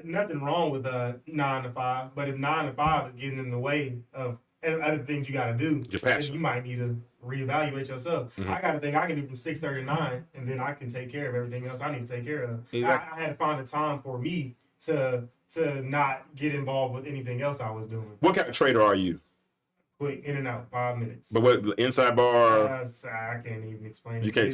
nothing wrong with 9 to 5, but if 9 to 5 is getting in the way of other things you got to do, you might need to reevaluate yourself. Mm-hmm. I got to think I can do from 6:30 to 9, and then I can take care of everything else I need to take care of. Exactly. I had to find a time for me to not get involved with anything else I was doing. What kind of trader are you? Quick, in and out, 5 minutes. But what, inside bar? I can't even explain it. You can't.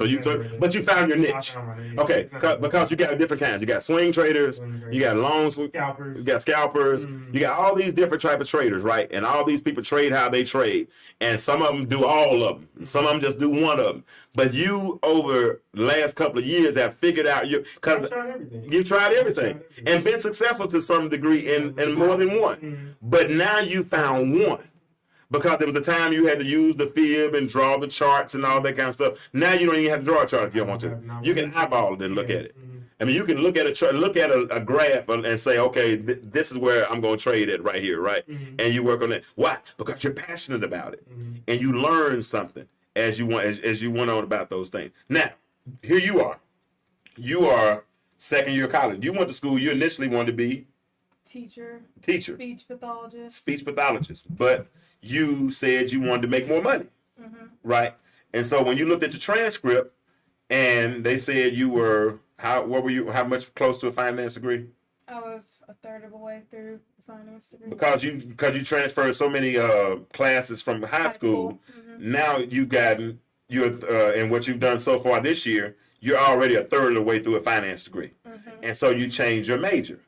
But you found your niche. Okay, because you got different kinds. You got swing traders. You got long scalpers. You got scalpers. Mm-hmm. You got all these different type of traders, right? And all these people trade how they trade. And some of them do all of them. Some of them just do one of them. But you, over the last couple of years, have figured out I've tried everything. You've tried everything and been successful to some degree in more than one. Mm-hmm. But now you found one. Because there was a time you had to use the fib and draw the charts and all that kind of stuff. Now you don't even have to draw a chart if you don't want to. You can eyeball it and look at it. I mean, you can look at a chart, look at a graph and say, okay, this is where I'm going to trade it right here, right? Mm-hmm. And you work on it. Why? Because you're passionate about it. Mm-hmm. And you learn something. as you went on about those things. Now, here you are. You are second year of college. You went to school. You initially wanted to be Teacher, teacher, speech pathologist, but you said you wanted to make more money, right? And so when you looked at your transcript, and they said you were how much close to a finance degree? I was a third of the way through the finance degree. Because you transferred so many classes from high school. Now you've gotten and what you've done so far this year, you're already a third of the way through a finance degree, and so you changed your major.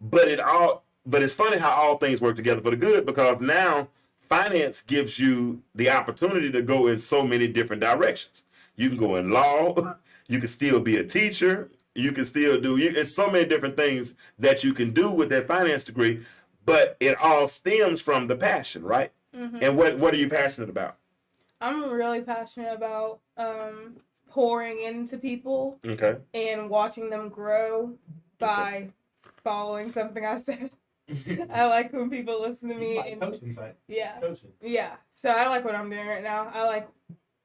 But it's funny how all things work together for the good, because now finance gives you the opportunity to go in so many different directions. You can go in law, you can still be a teacher, you can still do it's so many different things that you can do with that finance degree, but it all stems from the passion, right? And what are you passionate about? I'm really passionate about pouring into people Okay. and watching them grow by following something I said. I like when people listen to me. Like And coaching type. yeah. Coaching. Yeah. So I like what I'm doing right now. I like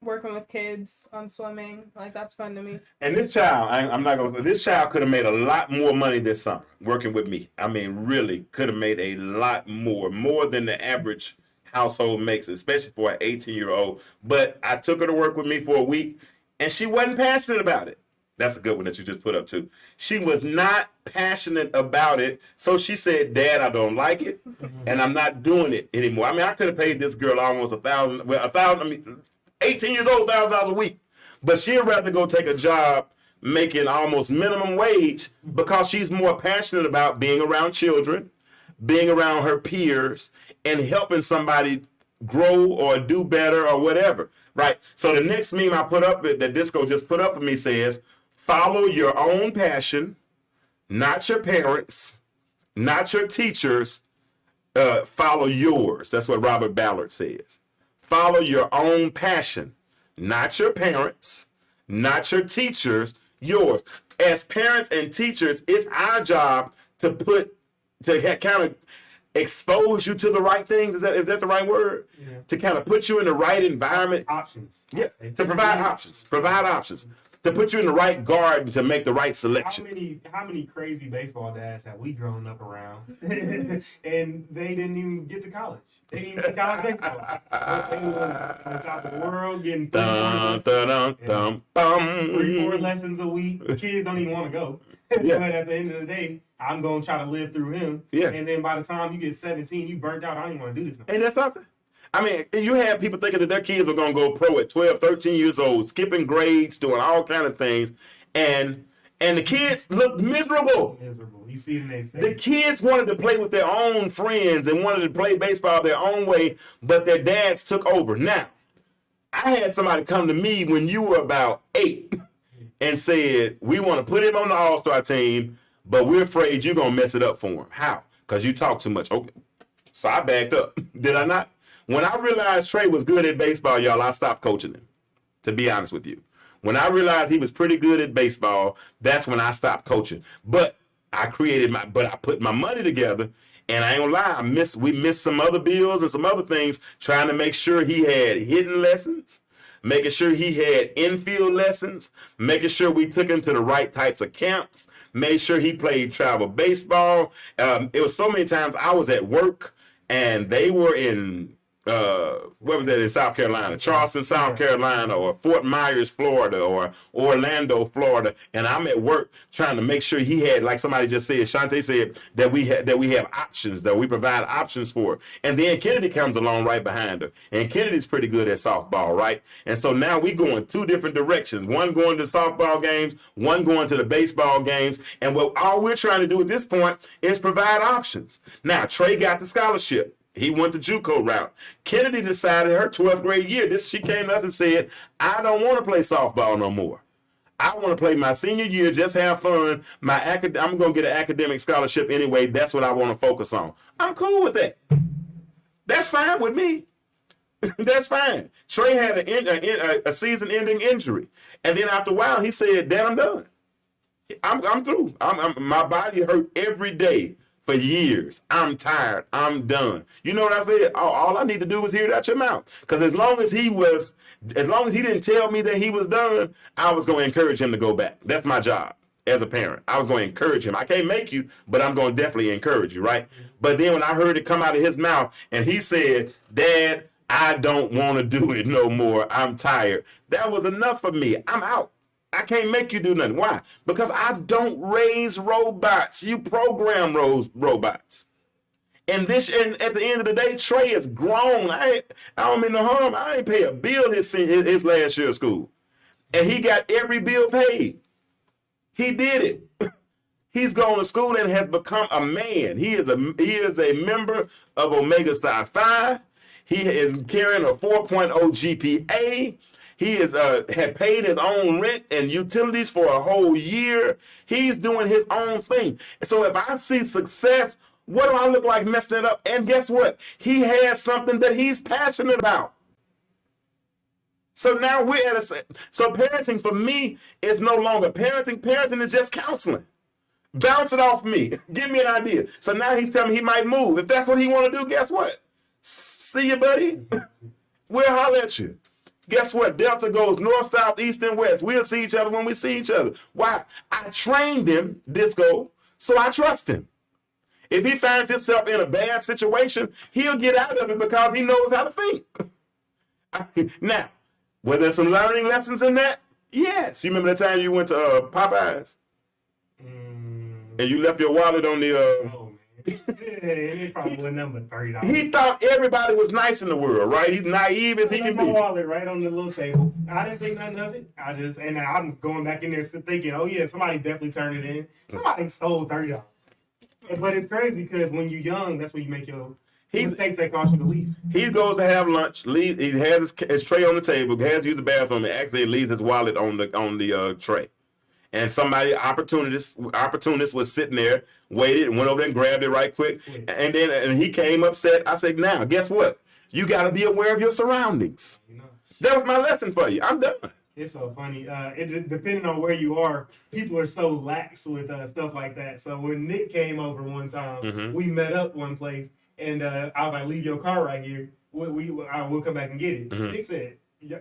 working with kids on swimming. Like, that's fun to me. And this child, this child could have made a lot more money this summer working with me. I mean, really could have made a lot more than the average household makes, especially for an 18-year-old. But I took her to work with me for a week, and she wasn't passionate about it. That's a good one that you just put up too. She was not passionate about it. So she said, Dad, I don't like it, and I'm not doing it anymore. I mean, I could have paid this girl almost $1,000, 18 years old, $1,000 a week. But she'd rather go take a job making almost minimum wage because she's more passionate about being around children, being around her peers, and helping somebody grow or do better or whatever, right? So the next meme I put up that Disco just put up for me says, follow your own passion, not your parents, not your teachers, follow yours. That's what Robert Ballard says. Follow your own passion, not your parents, not your teachers, yours. As parents and teachers, it's our job to kind of expose you to the right things. Is that the right word? Yeah. To kind of put you in the right environment. Options. Yes. To provide options. Provide options. To put you in the right garden to make the right selection. How many crazy baseball dads have we grown up around, and they didn't even get to college? They didn't even get college baseball. They was on top of the world getting 3 4 lessons a week. Kids don't even want to go. Yeah. But at the end of the day, I'm going to try to live through him. Yeah. And then by the time you get 17, you burnt out. I don't even want to do this no more. Ain't that something? I mean, you have people thinking that their kids were going to go pro at 12, 13 years old, skipping grades, doing all kind of things. And the kids look miserable. Miserable. You see it in their face. The kids wanted to play with their own friends and wanted to play baseball their own way, but their dads took over. Now, I had somebody come to me when you were about 8 and said, we want to put him on the all-star team, but we're afraid you're going to mess it up for him. How? Because you talk too much. Okay. So I backed up. Did I not? When I realized Trey was good at baseball, y'all, I stopped coaching him, to be honest with you. When I realized he was pretty good at baseball, that's when I stopped coaching. But I put my money together, and I ain't gonna lie, we missed some other bills and some other things trying to make sure he had hitting lessons, making sure he had infield lessons, making sure we took him to the right types of camps, made sure he played travel baseball. It was so many times I was at work, and they were in what was that in South Carolina? Charleston, South Carolina, or Fort Myers, Florida, or Orlando, Florida, and I'm at work trying to make sure he had, like somebody just said, Shantae said, that we have options, that we provide options for. And then Kennedy comes along right behind her, and Kennedy's pretty good at softball, right? And so now we go in 2 different directions. One going to softball games, one going to the baseball games, and all we're trying to do at this point is provide options. Now Trey got the scholarship. He went the JUCO route. Kennedy decided her 12th grade year, she came to us and said, I don't want to play softball no more. I want to play my senior year, just have fun. I'm going to get an academic scholarship anyway. That's what I want to focus on. I'm cool with that. That's fine with me. That's fine. Trey had a season-ending injury. And then after a while, he said, Dad, I'm done. I'm through. My body hurt every day for years. I'm tired. I'm done. You know what I said? All I need to do was hear it out your mouth. Because as long as he didn't tell me that he was done, I was going to encourage him to go back. That's my job as a parent. I was going to encourage him. I can't make you, but I'm going to definitely encourage you, right? But then when I heard it come out of his mouth and he said, Dad, I don't want to do it no more. I'm tired. That was enough for me. I'm out. I can't make you do nothing. Why? Because I don't raise robots. You program robots. And at the end of the day, Trey is grown. I don't mean no harm. I ain't pay a bill his last year of school. And he got every bill paid. He did it. He's gone to school and has become a man. He is a member of Omega Psi Phi. He is carrying a 4.0 GPA. He had paid his own rent and utilities for a whole year. He's doing his own thing. So if I see success, what do I look like messing it up? And guess what? He has something that he's passionate about. So now we're so parenting for me is no longer parenting. Parenting is just counseling. Bounce it off me. Give me an idea. So now he's telling me he might move. If that's what he want to do, guess what? See you, buddy. We'll holler at you. Guess what? Delta goes north, south, east, and west. We'll see each other when we see each other. Why? I trained him, Disco, so I trust him. If he finds himself in a bad situation, he'll get out of it because he knows how to think. Now, were there some learning lessons in that? Yes. You remember the time you went to Popeyes? And you left your wallet on the... Oh, man. It probably wasn't number $30. He thought everybody was nice in the world, right? He's naive as he can my be. wallet right on the little table. I didn't think nothing of it. And I'm going back in there thinking, oh yeah, somebody definitely turned it in. Somebody stole $30. But it's crazy because when you're young, that's when you make your mistakes that cost you the least. He goes to have lunch. He has his tray on the table. Has to use the bathroom, and actually leaves his wallet on the tray. And somebody opportunist was sitting there, waited, and went over there and grabbed it right quick. And he came upset. I said, now, guess what? You got to be aware of your surroundings. That was my lesson for you. I'm done. It's so funny. Depending on where you are, people are so lax with stuff like that. So when Nick came over one time, we met up one place, and I was like, leave your car right here. We'll come back and get it. Nick said,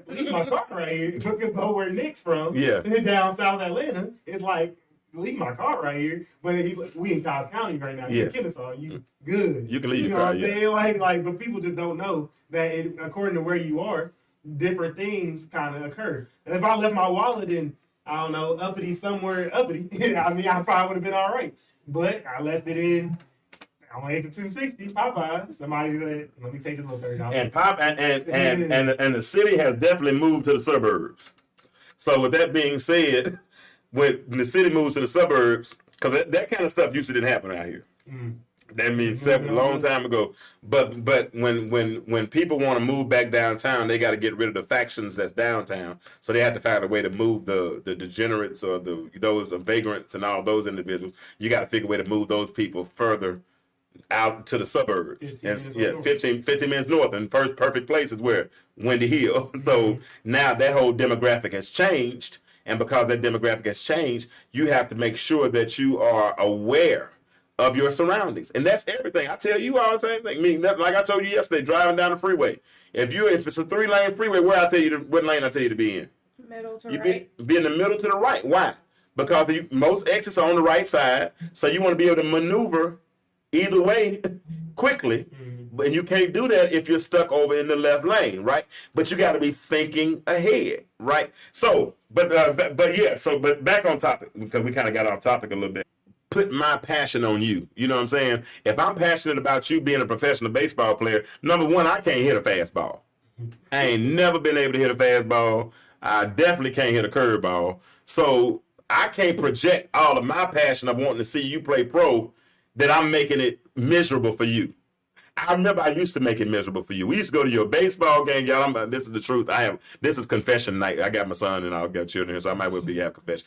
leave my car right here. Look at where Nick's from. Yeah. And then down South Atlanta, it's like, leave my car right here. But we in Cobb County right now. Yeah. You're in Kennesaw. You good. You can leave You your know car, what I'm saying? Like, but people just don't know that according to where you are, different things kind of occur. And if I left my wallet in, I don't know, uppity somewhere, uppity, I mean, I probably would have been all right. But I left it in. I went to 260 Popeye. Somebody said, "Let me take this little $30." And the city has definitely moved to the suburbs. So with that being said, when the city moves to the suburbs, because that kind of stuff used to didn't happen out here. That means a long time ago. But when people want to move back downtown, they got to get rid of the factions that's downtown. So they have to find a way to move the degenerates or those vagrants and all those individuals. You got to figure a way to move those people further out to the suburbs. 15 minutes north. And first perfect place is where? Windy Hill. So now that whole demographic has changed. And because that demographic has changed, you have to make sure that you are aware of your surroundings. And that's everything. I tell you all the same thing. I mean, like I told you yesterday, driving down the freeway. If it's a 3-lane freeway, what lane I tell you to be in? Middle to You right. be in the middle to the right. Why? Because most exits are on the right side. So you want to be able to maneuver either way quickly. And you can't do that if you're stuck over in the left lane, right? But you got to be thinking ahead, right? So, but back on topic, because we kind of got off topic a little bit. Put my passion on you. You know what I'm saying? If I'm passionate about you being a professional baseball player, number one, I can't hit a fastball. I ain't never been able to hit a fastball. I definitely can't hit a curveball. So I can't project all of my passion of wanting to see you play pro that I'm making it miserable for you. I remember I used to make it miserable for you. We used to go to your baseball game, y'all. This is the truth. This is confession night. I got my son and I'll got children here, so I might well have confession.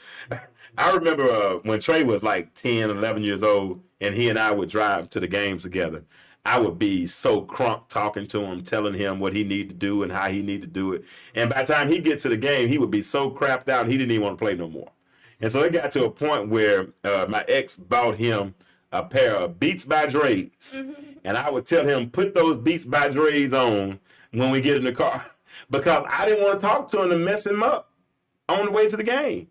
I remember when Trey was like 10, 11 years old, and he and I would drive to the games together. I would be so crunk talking to him, telling him what he needed to do and how he needed to do it. And by the time he gets to the game, he would be so crapped out, he didn't even want to play no more. And so it got to a point where my ex bought him a pair of Beats by Dre's, and I would tell him, put those Beats by Dre's on when we get in the car, because I didn't want to talk to him to mess him up on the way to the game.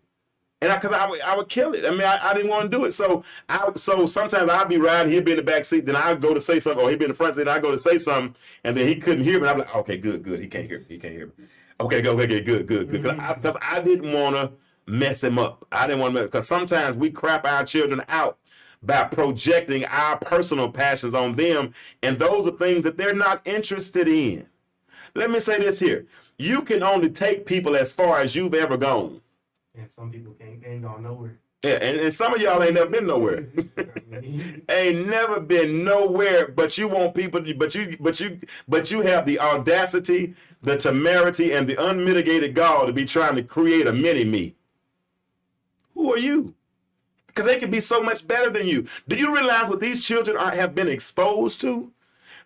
And because I would kill it. I mean, I didn't want to do it. So sometimes I'd be riding, he'd be in the back seat, then I'd go to say something, or he'd be in the front seat, and I'd go to say something, and then he couldn't hear me. I'm like, okay, good. He can't hear me. Okay, good. Because I didn't want to mess him up. I didn't want to because sometimes we crap our children out by projecting our personal passions on them, and those are things that they're not interested in. Let me say this here. You can only take people as far as you've ever gone. And some people ain't gone nowhere. Yeah, and some of y'all ain't never been nowhere. Ain't never been nowhere, but you want people but you have the audacity, the temerity, and the unmitigated gall to be trying to create a mini-me. Who are you? Because they can be so much better than you. Do you realize what these children have been exposed to?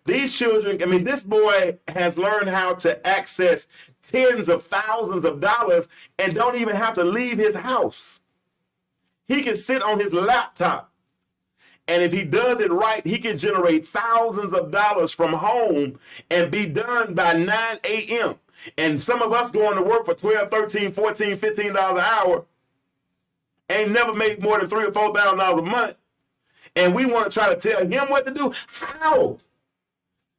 These children, I mean, this boy has learned how to access tens of thousands of dollars and don't even have to leave his house. He can sit on his laptop, and if he does it right, he can generate thousands of dollars from home and be done by 9 a.m. And some of us going to work for $12, $13, $14, $15 an hour ain't never made more than $3,000 or $4,000 a month. And we want to try to tell him what to do. How?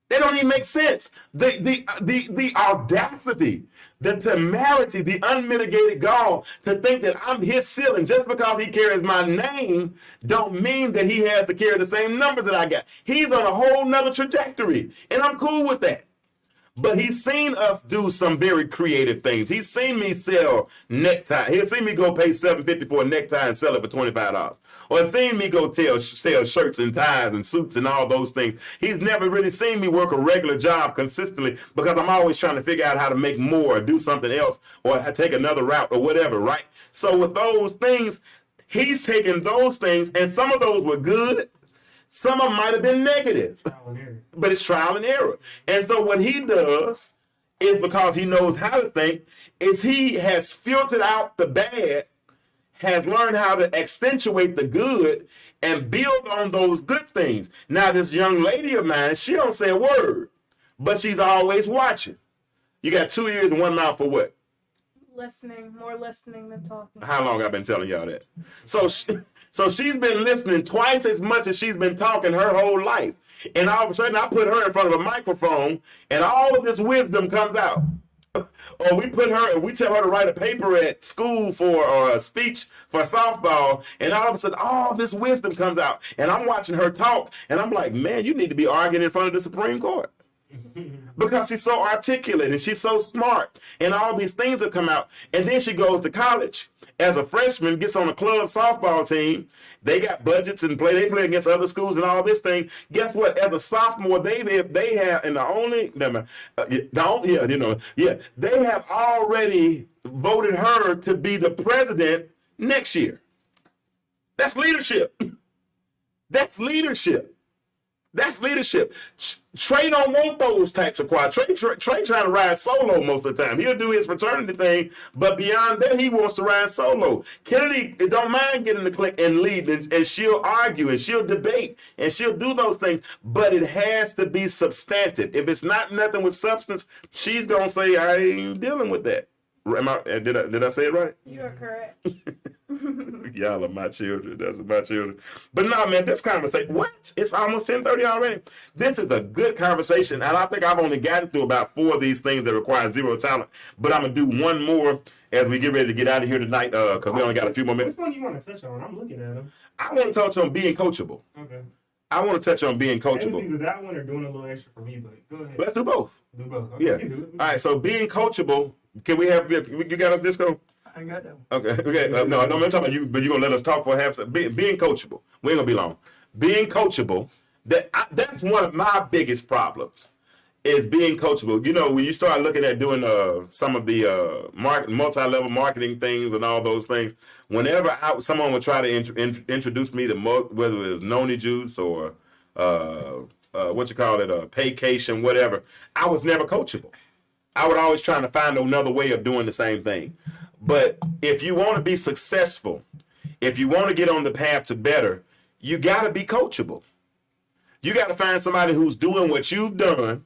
They don't even make sense. The audacity, the temerity, the unmitigated gall to think that I'm his ceiling just because he carries my name don't mean that he has to carry the same numbers that I got. He's on a whole nother trajectory, and I'm cool with that. But he's seen us do some very creative things. He's seen me sell necktie. He's seen me go pay $7.50 for a necktie and sell it for $25. Or he's seen me go sell shirts and ties and suits and all those things. He's never really seen me work a regular job consistently because I'm always trying to figure out how to make more or do something else or take another route or whatever, right? So with those things, he's taken those things, and some of those were good. Some of them might have been negative, but it's trial and error. And so what he does is, because he knows how to think, is he has filtered out the bad, has learned how to accentuate the good and build on those good things. Now, this young lady of mine, she don't say a word, but she's always watching. You got 2 ears and one mouth for what? Listening, more listening than talking. How long I've been telling y'all that? So she's been listening twice as much as she's been talking her whole life. And all of a sudden I put her in front of a microphone and all of this wisdom comes out. Or we tell her to write a paper at school or a speech for softball, and all of a sudden all this wisdom comes out. And I'm watching her talk and I'm like, man, you need to be arguing in front of the Supreme Court. Because she's so articulate and she's so smart and all these things have come out. And then she goes to college as a freshman, gets on a club softball team. They got budgets and they play against other schools and all this thing. Guess what? As a sophomore, they have already voted her to be the president next year. That's leadership. That's leadership. That's leadership. Trey don't want those types of quiet. Trey trying to ride solo most of the time. He'll do his fraternity thing, but beyond that, he wants to ride solo. Kennedy don't mind getting the clique and lead, and she'll argue, and she'll debate, and she'll do those things, but it has to be substantive. If it's not nothing with substance, she's going to say, I ain't dealing with that. Did I say it right? You are correct. Y'all are my children. That's my children. But no, man, this conversation, what? It's almost 10:30 already. This is a good conversation, and I think I've only gotten through about 4 of these things that require zero talent. But I'm going to do one more as we get ready to get out of here tonight because we only got a few more minutes. Which one do you want to touch on? I'm looking at them. I want to touch on being coachable. Okay. I want to touch on being It was coachable. either that one or doing a little extra for me, but go ahead. Let's do both. Do both. Okay, Yeah. we can do it. All right, so being coachable, can we have, you got us, Disco? I ain't got that one. Okay. No, I'm talking about you, but you're going to let us talk for half. Being coachable. We ain't going to be long. Being coachable, that's one of my biggest problems, is being coachable. You know, when you start looking at doing some of the multi-level marketing things and all those things, whenever someone would try to introduce me to whether it was noni juice or paycation, whatever, I was never coachable. I would always try to find another way of doing the same thing. But if you want to be successful, if you want to get on the path to better, you got to be coachable. You got to find somebody who's doing what you've done.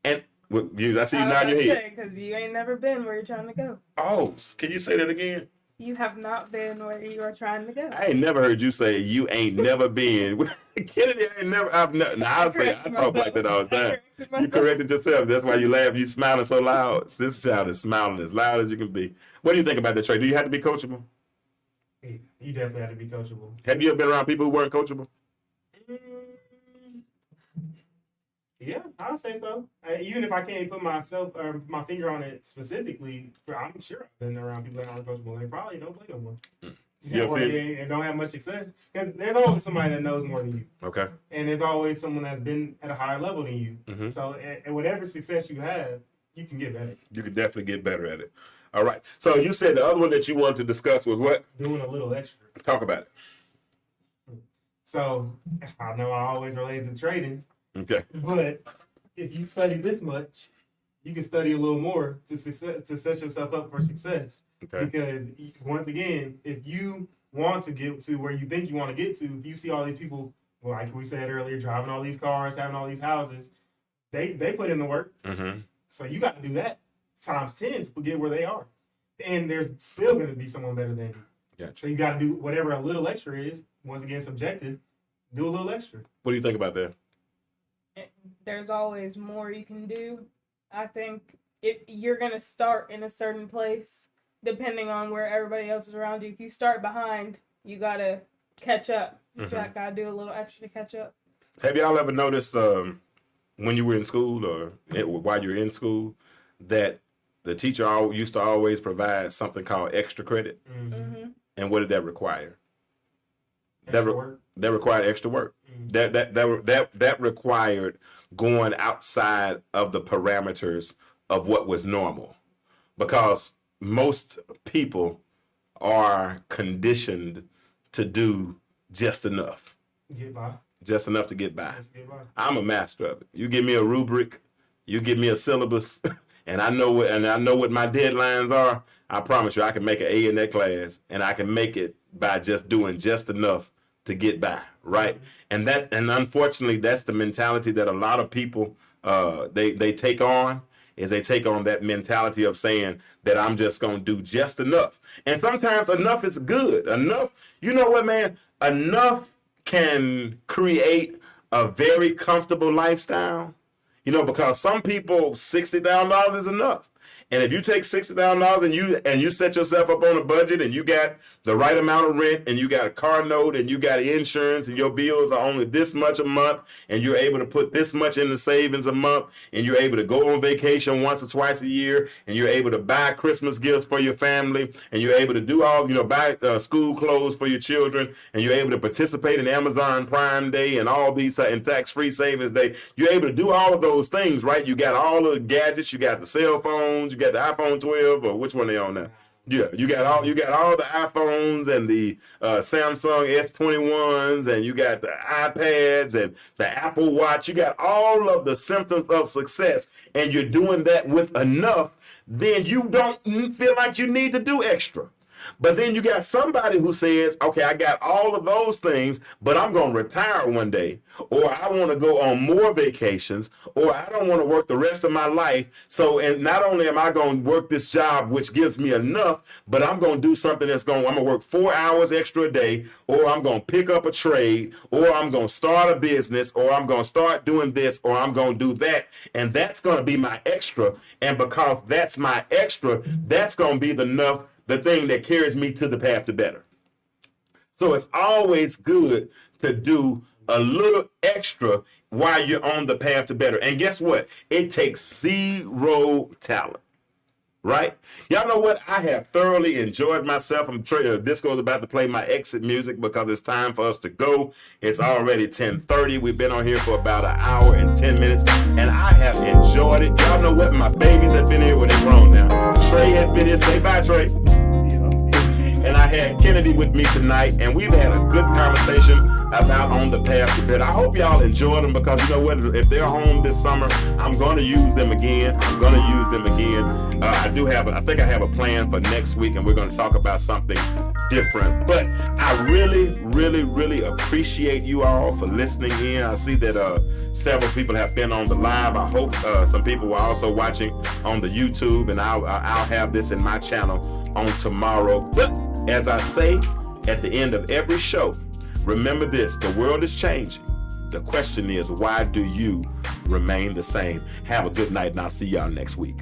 And I see you nodding your head. Because you ain't never been where you're trying to go. Oh, can you say that again? You have not been where you are trying to go. I ain't never heard you say you ain't never been. Kennedy ain't never. I talk like that all the time. You corrected yourself. That's why you laugh. You smiling so loud. This child is smiling as loud as you can be. What do you think about that, Trey? Do you have to be coachable? You definitely have to be coachable. Have you ever been around people who weren't coachable? Yeah, I would say so. Even if I can't put myself or my finger on it specifically, I'm sure I've been around people that aren't coachable. They probably don't play no more. And don't have much success. Because there's always somebody that knows more than you. Okay. And there's always someone that's been at a higher level than you. Mm-hmm. So at whatever success you have, you can get better. You can definitely get better at it. All right. So you said the other one that you wanted to discuss was what? Doing a little extra. Talk about it. So I know I always related to trading. Okay. But if you study this much, you can study a little more to set yourself up for success. Okay. Because once again, if you want to get to where you think you want to get to, if you see all these people, like we said earlier, driving all these cars, having all these houses, they put in the work. Mm-hmm. So you got to do that times 10 to get where they are. And there's still going to be someone better than you. Gotcha. So you got to do whatever a little extra is. Once again, subjective. Do a little extra. What do you think about that? There's always more you can do. I think if you're going to start in a certain place, depending on where everybody else is around you, if you start behind, you got to catch up. You got to do a little extra to catch up. Have y'all ever noticed when you were in school or while you're in school that the teacher used to always provide something called extra credit? Mm-hmm. And what did that require? Work. That required extra work. Mm-hmm. That required going outside of the parameters of what was normal, because most people are conditioned to do just enough. Get by. Just enough to get by. Just get by. I'm a master of it. You give me a rubric, you give me a syllabus, and I know what my deadlines are. I promise you, I can make an A in that class, and I can make it by just doing just enough to get by, right? And unfortunately, that's the mentality that a lot of people they take on. Is they take on that mentality of saying that I'm just gonna do just enough. And sometimes enough is good. Enough, you know what, man? Enough can create a very comfortable lifestyle. You know, because some people, $60,000 is enough. And if you take $60,000 and you set yourself up on a budget and you got the right amount of rent and you got a car note and you got insurance and your bills are only this much a month and you're able to put this much in the savings a month and you're able to go on vacation once or twice a year and you're able to buy Christmas gifts for your family and you're able to do all, buy school clothes for your children and you're able to participate in Amazon Prime Day and all these and tax-free savings day. You're able to do all of those things, right? You got all the gadgets, you got the cell phones, you got the iPhone 12 or which one they on now? Yeah, you got all the iPhones and the Samsung S21s and you got the iPads and the Apple Watch. You got all of the symptoms of success and you're doing that with enough, then you don't feel like you need to do extra. But then you got somebody who says, okay, I got all of those things, but I'm going to retire one day, or I want to go on more vacations, or I don't want to work the rest of my life. So, and not only am I going to work this job, which gives me enough, but I'm going to do something I'm going to work 4 hours extra a day, or I'm going to pick up a trade, or I'm going to start a business, or I'm going to start doing this, or I'm going to do that. And that's going to be my extra. And because that's my extra, that's going to be the thing that carries me to the path to better. So it's always good to do a little extra while you're on the path to better. And guess what? It takes zero talent, right? Y'all know what? I have thoroughly enjoyed myself. Disco's about to play my exit music because it's time for us to go. It's already 10:30. We've been on here for about an hour and 10 minutes, and I have enjoyed it. Y'all know what? My babies have been here when they're grown now. Trey has been here. Say bye, Trey. And I had Kennedy with me tonight, and we've had a good conversation about On the Path to Better. I hope y'all enjoyed them, because you know what? If they're home this summer, I'm going to use them again. I think I have a plan for next week, and we're going to talk about something different. But I really, really, really appreciate you all for listening in. I see that several people have been on the live. I hope some people were also watching on the YouTube, and I'll have this in my channel on tomorrow. But as I say at the end of every show, remember this: the world is changing. The question is, why do you remain the same? Have a good night, and I'll see y'all next week.